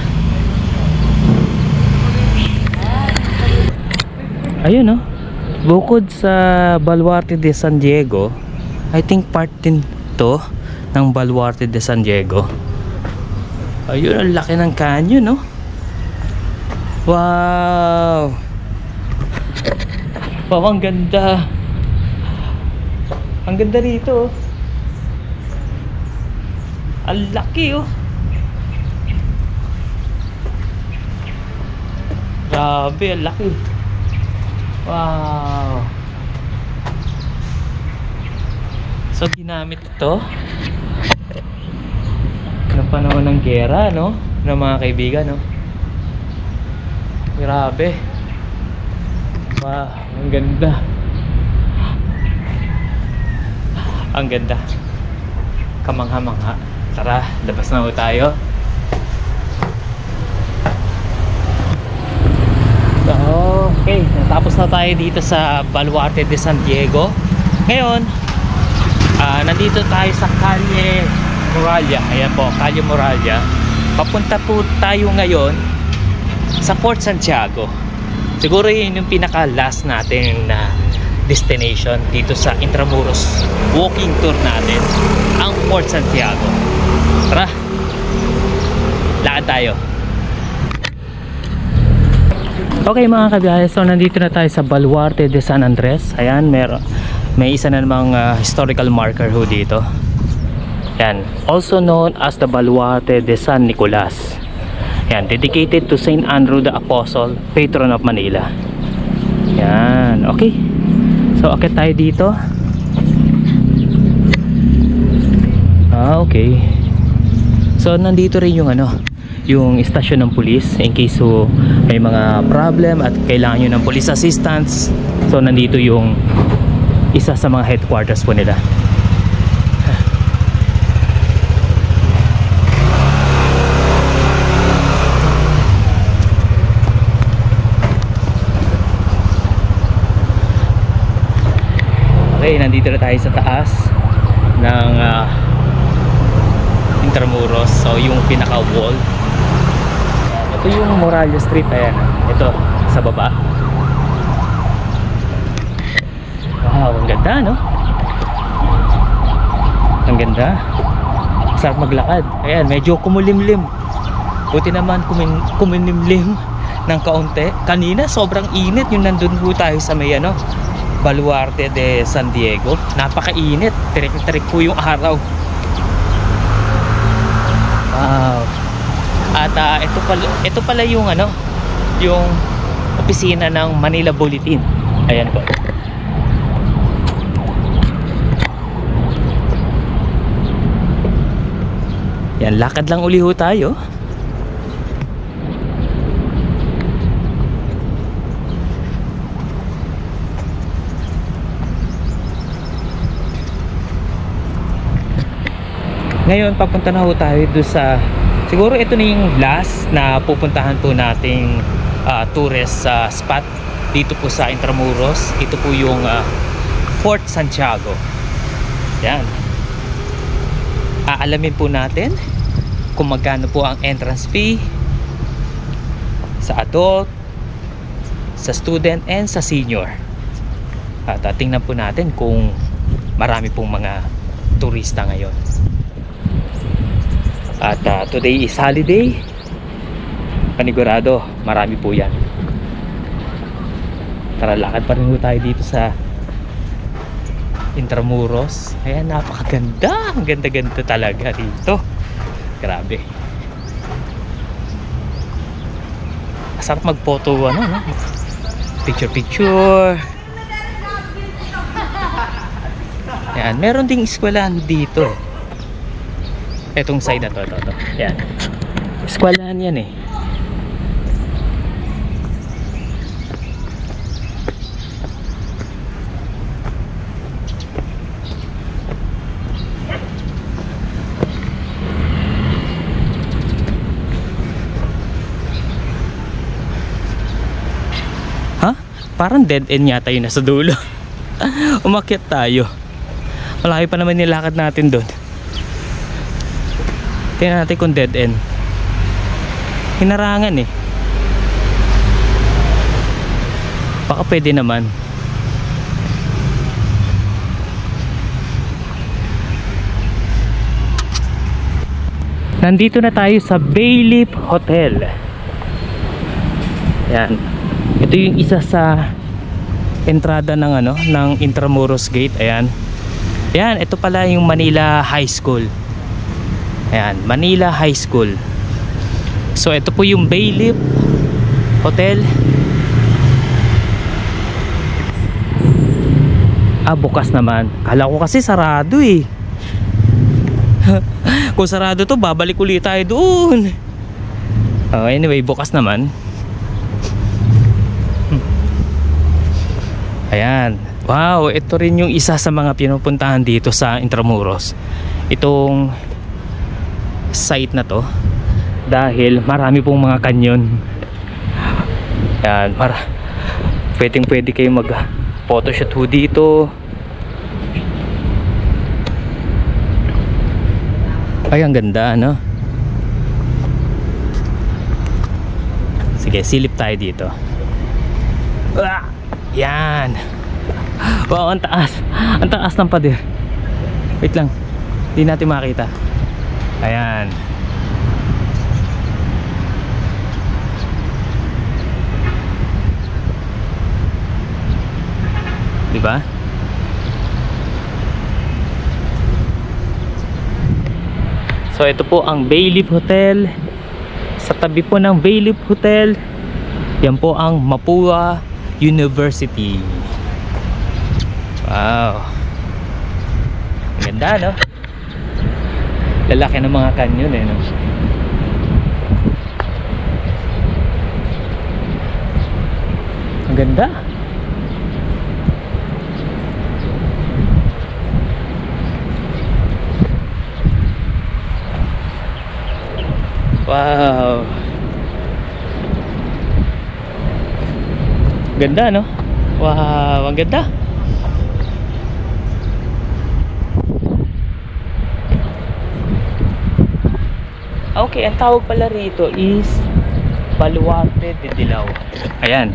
Ayun, no? Bukod sa Baluarte de San Diego, I think part din to ng Baluarte de San Diego. Ayun, ang laki ng canyon, no? Wow! Wow, ang ganda. Ang ganda rito, oh. Ang laki, oh. Grabe, ang laki. Wow. So ginamit ito ng panahon ng giyera, no? Ng mga kaibigan, no? Grabe. Wow, ang ganda. Ang ganda. Kamangha-mangha. Tara, labas na ho tayo. Okay, natapos na tayo dito sa Baluarte de San Diego. Ngayon, nandito tayo sa Calle Muralla. Ayan po, Calle Muralla. Papunta po tayo ngayon sa Fort Santiago. Siguro yun yung pinaka last natin na destination dito sa Intramuros walking tour natin, ang Fort Santiago. Tara, lakad tayo. Okay mga kabiyahe, so nandito na tayo sa Baluarte de San Andres. Ayan, may isa na namang historical marker ho dito. Ayan, also known as the Baluarte de San Nicolas. Ayan, dedicated to Saint Andrew the Apostle, patron of Manila. Ayan, okay. So akit tayo dito. Okay. So nandito rin yung yung istasyon ng pulis in case may mga problem at kailangan nyo ng police assistance. So nandito yung isa sa mga headquarters po nila. Okay, nandito na tayo sa taas ng Intramuros. So yung pinaka wall, ito yung Moralia Street. Ayan, ito sa baba. Wow, ang ganda, no? Ang ganda. Sarap maglakad. Ayan, medyo kumulimlim. Buti naman kumilimlim ng kaunti. Kanina sobrang init yung nandun po tayo sa may Baluarte de San Diego. Napakainit. Tirik-tirik po yung araw. Wow. At ito pala yung yung opisina ng Manila Bulletin. Ayan po. Yan, lakad lang uli ho tayo. Ngayon papunta na ho tayo doon sa, siguro ito na yung last na pupuntahan po nating tourist spot dito po sa Intramuros. Ito po yung Fort Santiago. Yan. Aalamin po natin kung magkano po ang entrance fee sa adult, sa student, and sa senior. At tingnan po natin kung marami pong mga turista ngayon. At today is holiday. Panigurado, marami po yan. Tara, lakad pa rin po tayo dito sa Intramuros. Ayan, napakaganda. Ang ganda-ganda talaga dito. Grabe. Masarap mag-photo, ano, no? Picture-picture. Ayan, meron ding eskwelahan dito. Etong side na to. Ayan. Eskwelahan yan eh. Parang dead end yata yun nasa dulo. Umakyat tayo. Malaki pa naman nilakad natin doon. Tingnan natin kung dead end. Hinarangan eh. Baka pwede naman. Nandito na tayo sa Bayleaf Hotel. Yan. Ito yung isa sa entrada ng ano, ng Intramuros Gate. Ayan. Ayan, ito pala yung Manila High School. Ayan, Manila High School. So ito po yung Bayleaf Hotel. Bukas naman. Kala ko kasi sarado eh. Kung sarado to, babalik ulit tayo doon. Anyway, bukas naman. Ayan. Wow, ito rin yung isa sa mga pinupuntahan dito sa Intramuros. Itong site na to. Dahil marami pong mga kanyon. Ayan. Pwede kayo mag photoshoot ho dito. Ay, ang ganda, no? Sige, silip tayo dito. Yan. Wow, ang taas. Ang taas ng pader. Wait lang, hindi natin makita. Ayan. Diba? So ito po ang Bayleaf Hotel. Sa tabi po ng Bayleaf Hotel, yan po ang Mapua University. Wow. Ganda, no? Lalaki ng mga kanyon eh, no? Ang ganda. Wow. Ganda, no? Wow, ang ganda. Okay, ang tawag pala rito is Baluarte de Dilao. Ayan.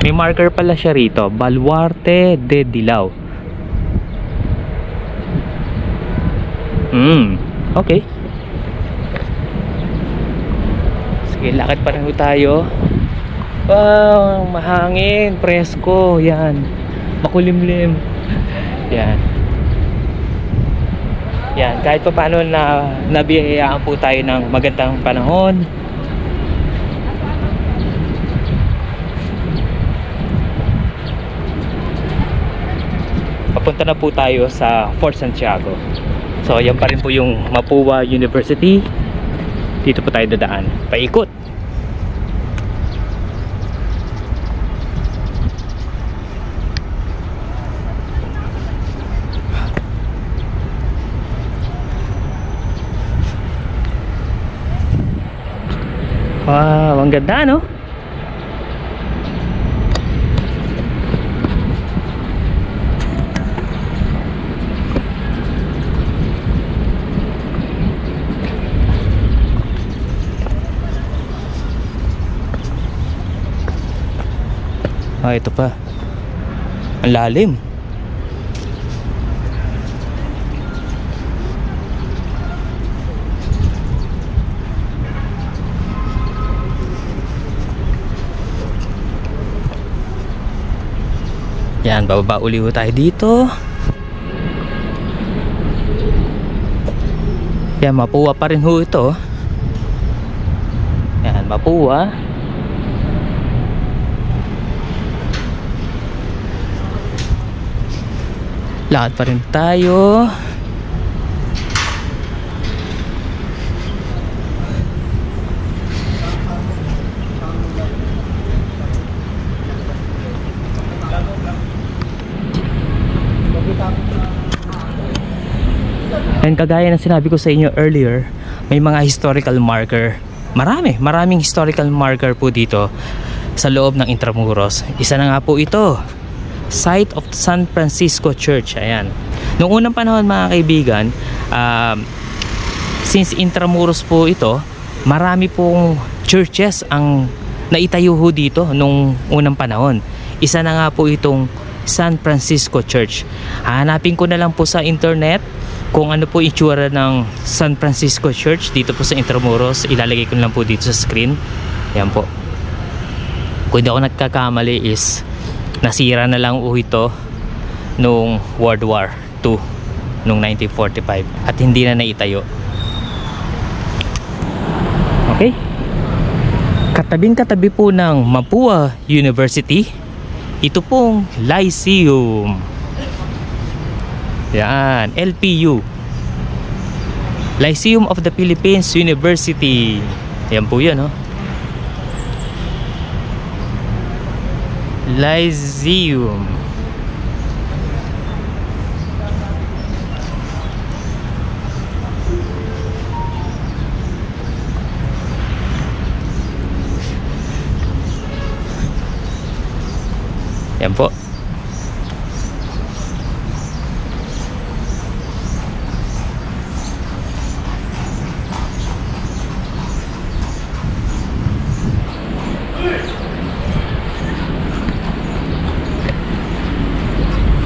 May marker pala siya rito, Baluarte de Dilao. Okay. Sige, lakad pa rin tayo. Wow, mahangin, presko, yan. Makulimlim. Yan. Yan, kahit pa paano nabiyayaan po tayo ng magandang panahon. Papunta na po tayo sa Fort Santiago. So, yan pa rin po yung Mapua University. Dito po tayo dadaan. Paikot. Wow, ang ganda, no? Ah, ito pa. Ang lalim. Yan, bababa uli tayo dito. Yan, Mapua pa rin ho ito. Yan, Mapua. Lakad pa rin tayo. And kagaya ng sinabi ko sa inyo earlier, may mga historical marker. Maraming historical marker po dito sa loob ng Intramuros. Isa na nga po ito, site of San Francisco Church. Ayan. Noong unang panahon mga kaibigan, since Intramuros po ito, marami pong churches ang naitayo ho dito nung unang panahon. Isa na nga po itong San Francisco Church. Hanapin ko na lang po sa internet kung ano po itsura ng San Francisco Church dito po sa Intramuros. Ilalagay ko na lang po dito sa screen. Yan po. Kung hindi ako nagkakamali is nasira na lang po ito nung World War II nung 1945 at hindi na naitayo. Okay, katabing-katabi po ng Mapua University, ito pong Lyceum. Yan, LPU, Lyceum of the Philippines University. Yan po yan, oh. Lyceum. Yan po.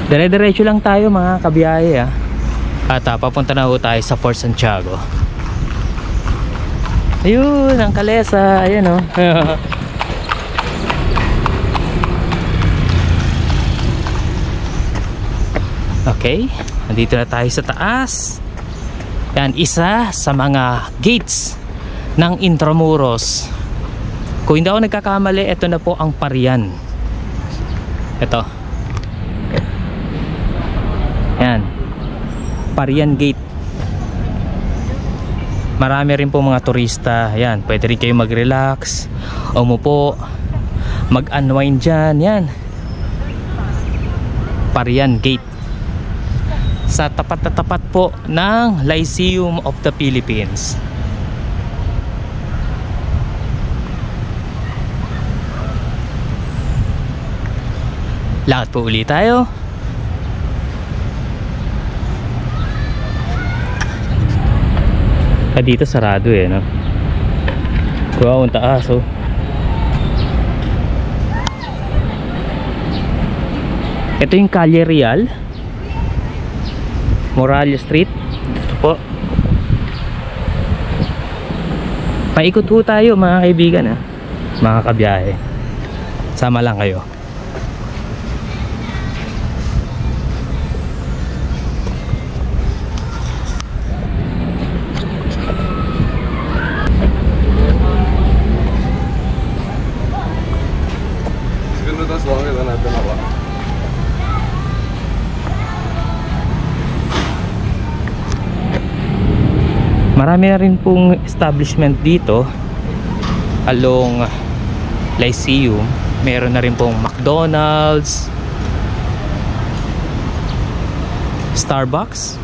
Dire-diretso lang tayo mga kabiyahe, at papunta na ho tayo sa Fort Santiago. Ayun, ang kalesa. Ayan, oh. Okay, nandito na tayo sa taas. Yan, isa sa mga gates ng Intramuros. Kung hindi ako nagkakamali, ito na po ang Parian. Ito. Yan, Parian Gate. Marami rin po mga turista. Yan, pwede rin kayo mag-relax, umupo, mag-unwind dyan. Yan, Parian Gate, sa tapat na tapat po ng Lyceum of the Philippines. Lakad po ulit tayo. Dito sarado no. Wow, ang taas, oh. Ito yung Calle Real, Moralia Street. Ito po. Paikot po tayo mga kaibigan, mga kabiyahe. Sama lang kayo. Marami na rin pong establishment dito along Lyceum. Meron na rin pong McDonald's, Starbucks.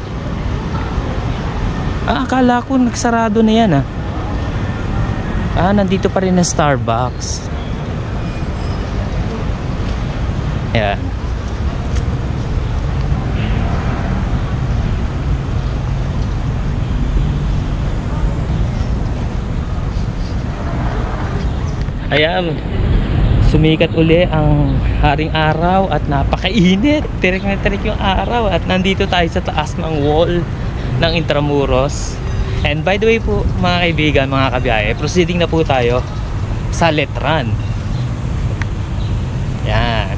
Akala ko nagsarado na yan, Nandito pa rin ang Starbucks. Yan. Ayan, sumikat uli ang haring araw at napakainit. Tirik na tirik yung araw at nandito tayo sa taas ng wall ng Intramuros. And by the way po mga kaibigan, mga kabiyahe, proceeding na po tayo sa Letran. Yan,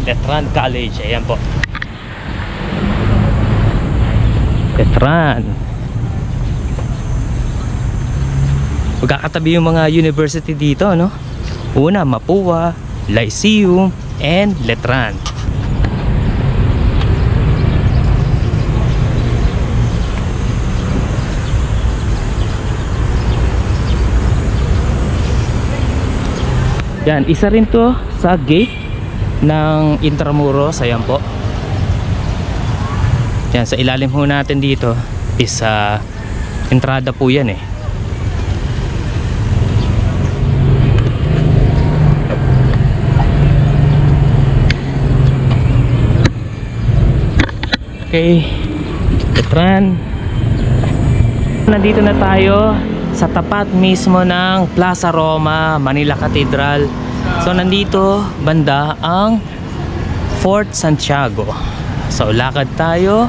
Letran College. Ayan po, Letran. Magkakatabi yung mga university dito, no? Una, Mapua, Lyceum, and Letran. Yan, isa rin to sa gate ng Intramuros. Ayan po. Yan, sa ilalim po natin dito is entrada po yan eh. Okay, Letran. Nandito na tayo sa tapat mismo ng Plaza Roma, Manila Cathedral. So nandito banda ang Fort Santiago. So lakad tayo.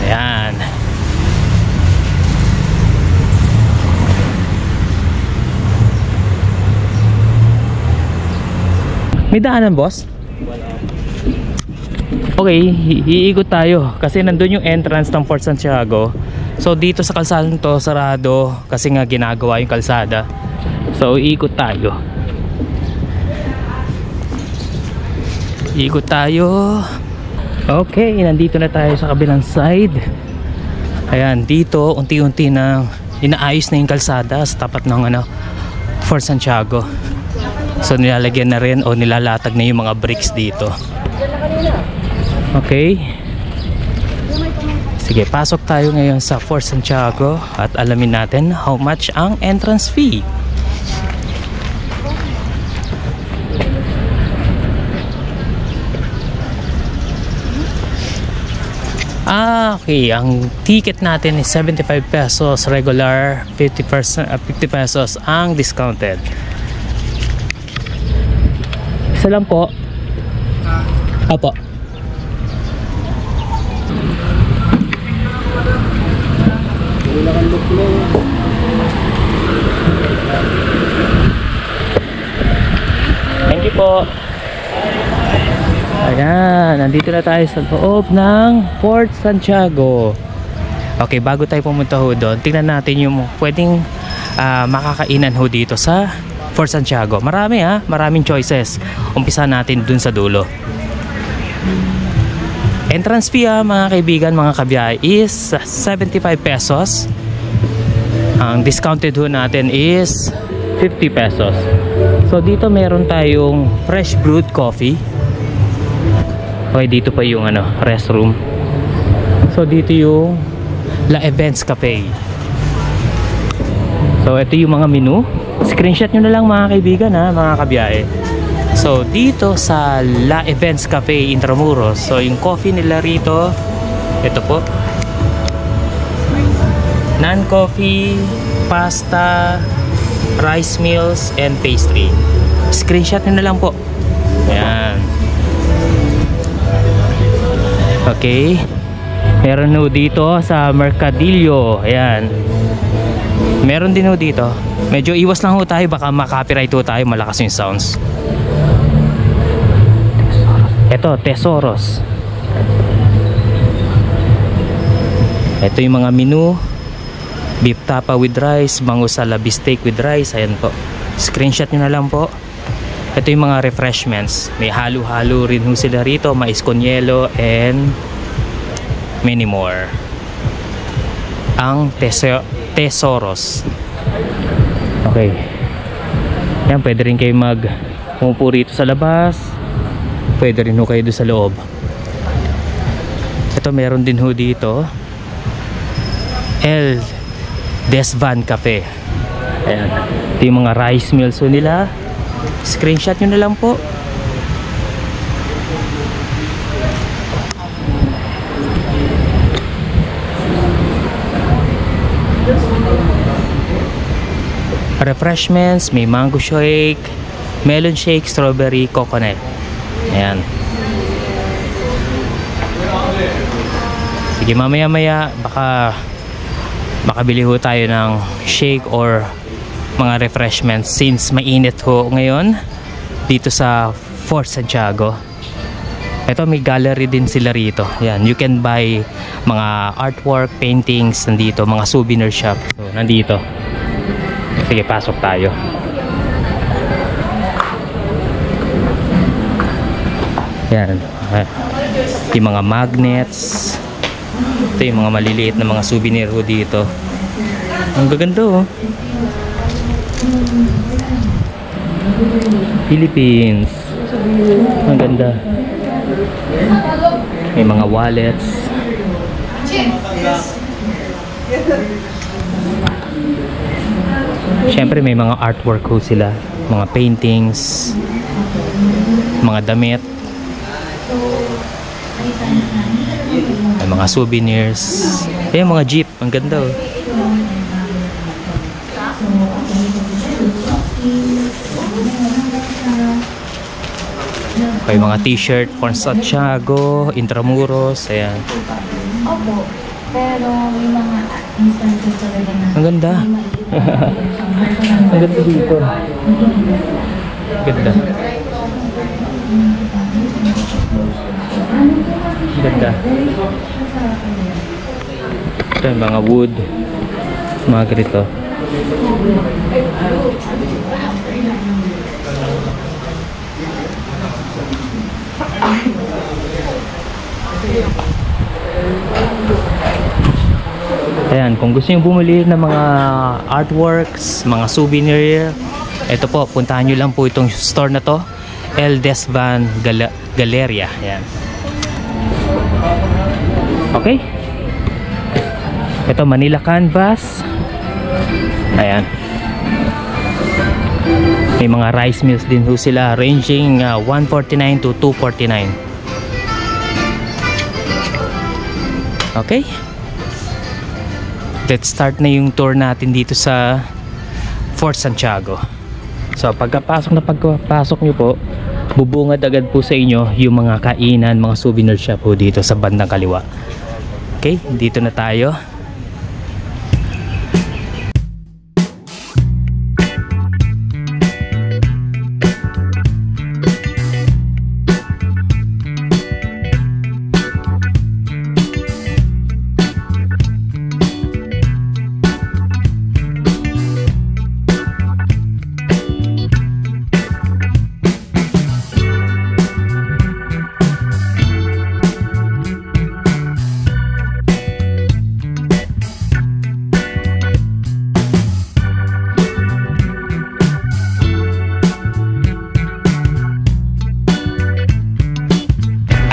Ayan. May daanan, boss? Okay, iikot tayo kasi nandun yung entrance ng Fort Santiago. So dito sa kalsadang to sarado kasi nga ginagawa yung kalsada. So iikot tayo. Iikot tayo. Okay, nandito na tayo sa kabilang side. Ayan, dito unti-unti na inaayos na yung kalsada sa tapat ng Fort Santiago. So nilalagyan na rin o nilalatag na yung mga bricks dito. Okay. Sige, pasok tayo ngayon sa Fort Santiago at alamin natin how much ang entrance fee. Okay, ang ticket natin is 75 pesos regular, 50 pesos ang discounted. Isa lang po. Opo. Thank you po. Ayan, nandito na tayo sa loob ng Fort Santiago. Okay, bago tayo pumunta ho doon, tingnan natin yung pwedeng makakainan ho dito sa Fort Santiago. Maraming choices. Umpisa natin dun sa dulo. Entrance fee mga kaibigan, mga kabiyahe is 75 pesos. Ang discounted ho natin is 50 pesos. So dito meron tayong fresh brewed coffee. Okay, dito pa yung restroom. So dito yung La Events Cafe. So ito yung mga menu. Screenshot nyo na lang mga kaibigan mga kabiyahe. So dito sa La Events Cafe Intramuros, so yung coffee nila rito, ito po, non-coffee, pasta, rice meals, and pastry. Screenshot nyo na lang po. Ayan. Okay, meron ho dito sa Mercadillo. Ayan, meron din ho dito. Medyo iwas lang ho tayo, baka makapiright ho tayo, malakas yung sounds. Ito, Tesoros. Ito yung mga menu. Beef tapa with rice, mangusala beefsteak with rice. Ayan po, screenshot nyo na lang po. Ito yung mga refreshments. May halo-halo rin ho sila rito. Mais con hielo and many more. Ang Tesoros. Okay. Yan, pwede rin kayo umupo rito sa labas. Pwede rin ho kayo doon sa loob. Ito meron din ho dito, El Desvan Cafe. Ayan. Ito yung mga rice meals po nila. Screenshot nyo na lang po. Refreshments, may mango shake, melon shake, strawberry, coconut. Ayan. Sige, mamaya-maya baka makabili ho tayo ng shake or mga refreshments since mainit ho ngayon dito sa Fort Santiago. Ito, may gallery din sila rito. Ayan, you can buy mga artwork, paintings nandito, mga souvenir shop. So, nandito. Sige, pasok tayo. Yan. Yung mga magnets. Ito yung mga maliliit na mga souvenir ho dito. Ang gaganda oh. Philippines. Ang ganda. May mga wallets. Siyempre may mga artwork ho sila, mga paintings, mga damit, may mga souvenirs. May mga jeep, ang ganda oh. May mga t-shirt, Fort Santiago, Intramuros, ayan. Opo. Pero may mga instances talaga na Ang ganda. Ang ganda dito. Ganda. Ganda. Ito yung mga wood. Mga ganito. Ayan, kung gusto nyo bumili ng mga artworks, mga souvenir, ito po, puntahan nyo lang po itong store na to, El Desvan Galleria. Ayan. Okay. Ito, Manila Canvas. Ayan. May mga rice mills din ho sila, ranging 149 to 249. Okay. Let's start na yung tour natin dito sa Fort Santiago. So pagkapasok nyo po, bubungad agad po sa inyo yung mga kainan, mga souvenir shop po dito sa bandang kaliwa. Okay, dito na tayo.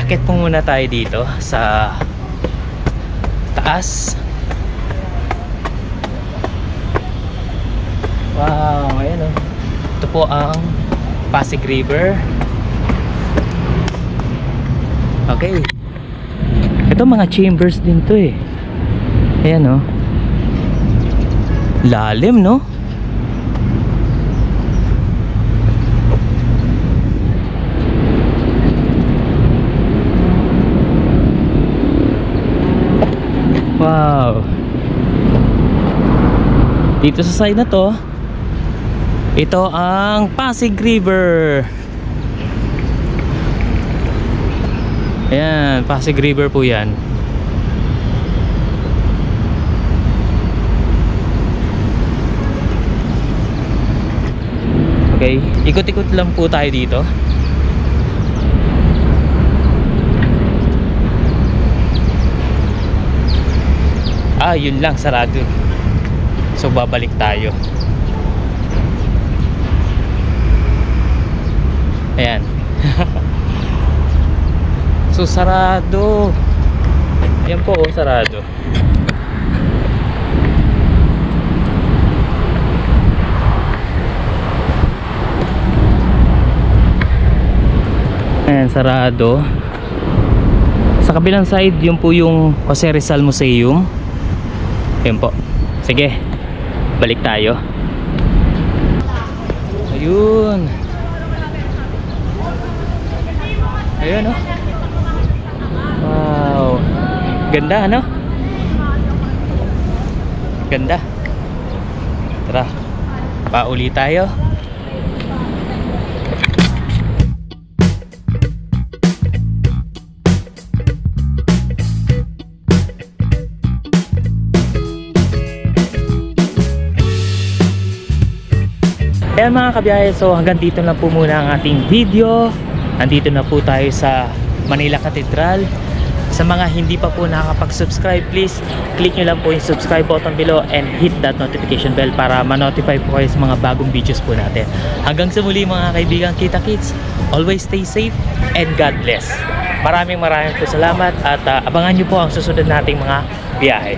Akit po muna tayo dito sa taas. Wow, ayan oh. Ito po ang Pasig River. Okay. Ito mga chambers din to eh. Ayan oh. Lalim no? Wow. Dito sa side na to, ito ang Pasig River. Ayan, Pasig River po yan. Okay, ikot-ikot lang po tayo dito. Ah, yun lang, sarado. So babalik tayo. Ayan. So sarado. Ayan po, oh, sarado. Ayan, sarado. Sa kabilang side, yun po yung Jose Rizal Museum. Yun po. Sige, balik tayo. Ayun. Ayun, oh. Wow. Ganda, ano? Ganda. Tara, pauli tayo. Ayan mga kabiyahe, so hanggang dito lang po muna ang ating video. Andito na po tayo sa Manila Cathedral. Sa mga hindi pa po nakakapag-subscribe, please click nyo lang po yung subscribe button below and hit that notification bell para ma-notify po kayo sa mga bagong videos po natin. Hanggang sa muli mga kaibigan, Kita Kits, always stay safe and God bless. Maraming po salamat at abangan nyo po ang susunod nating mga biyahe.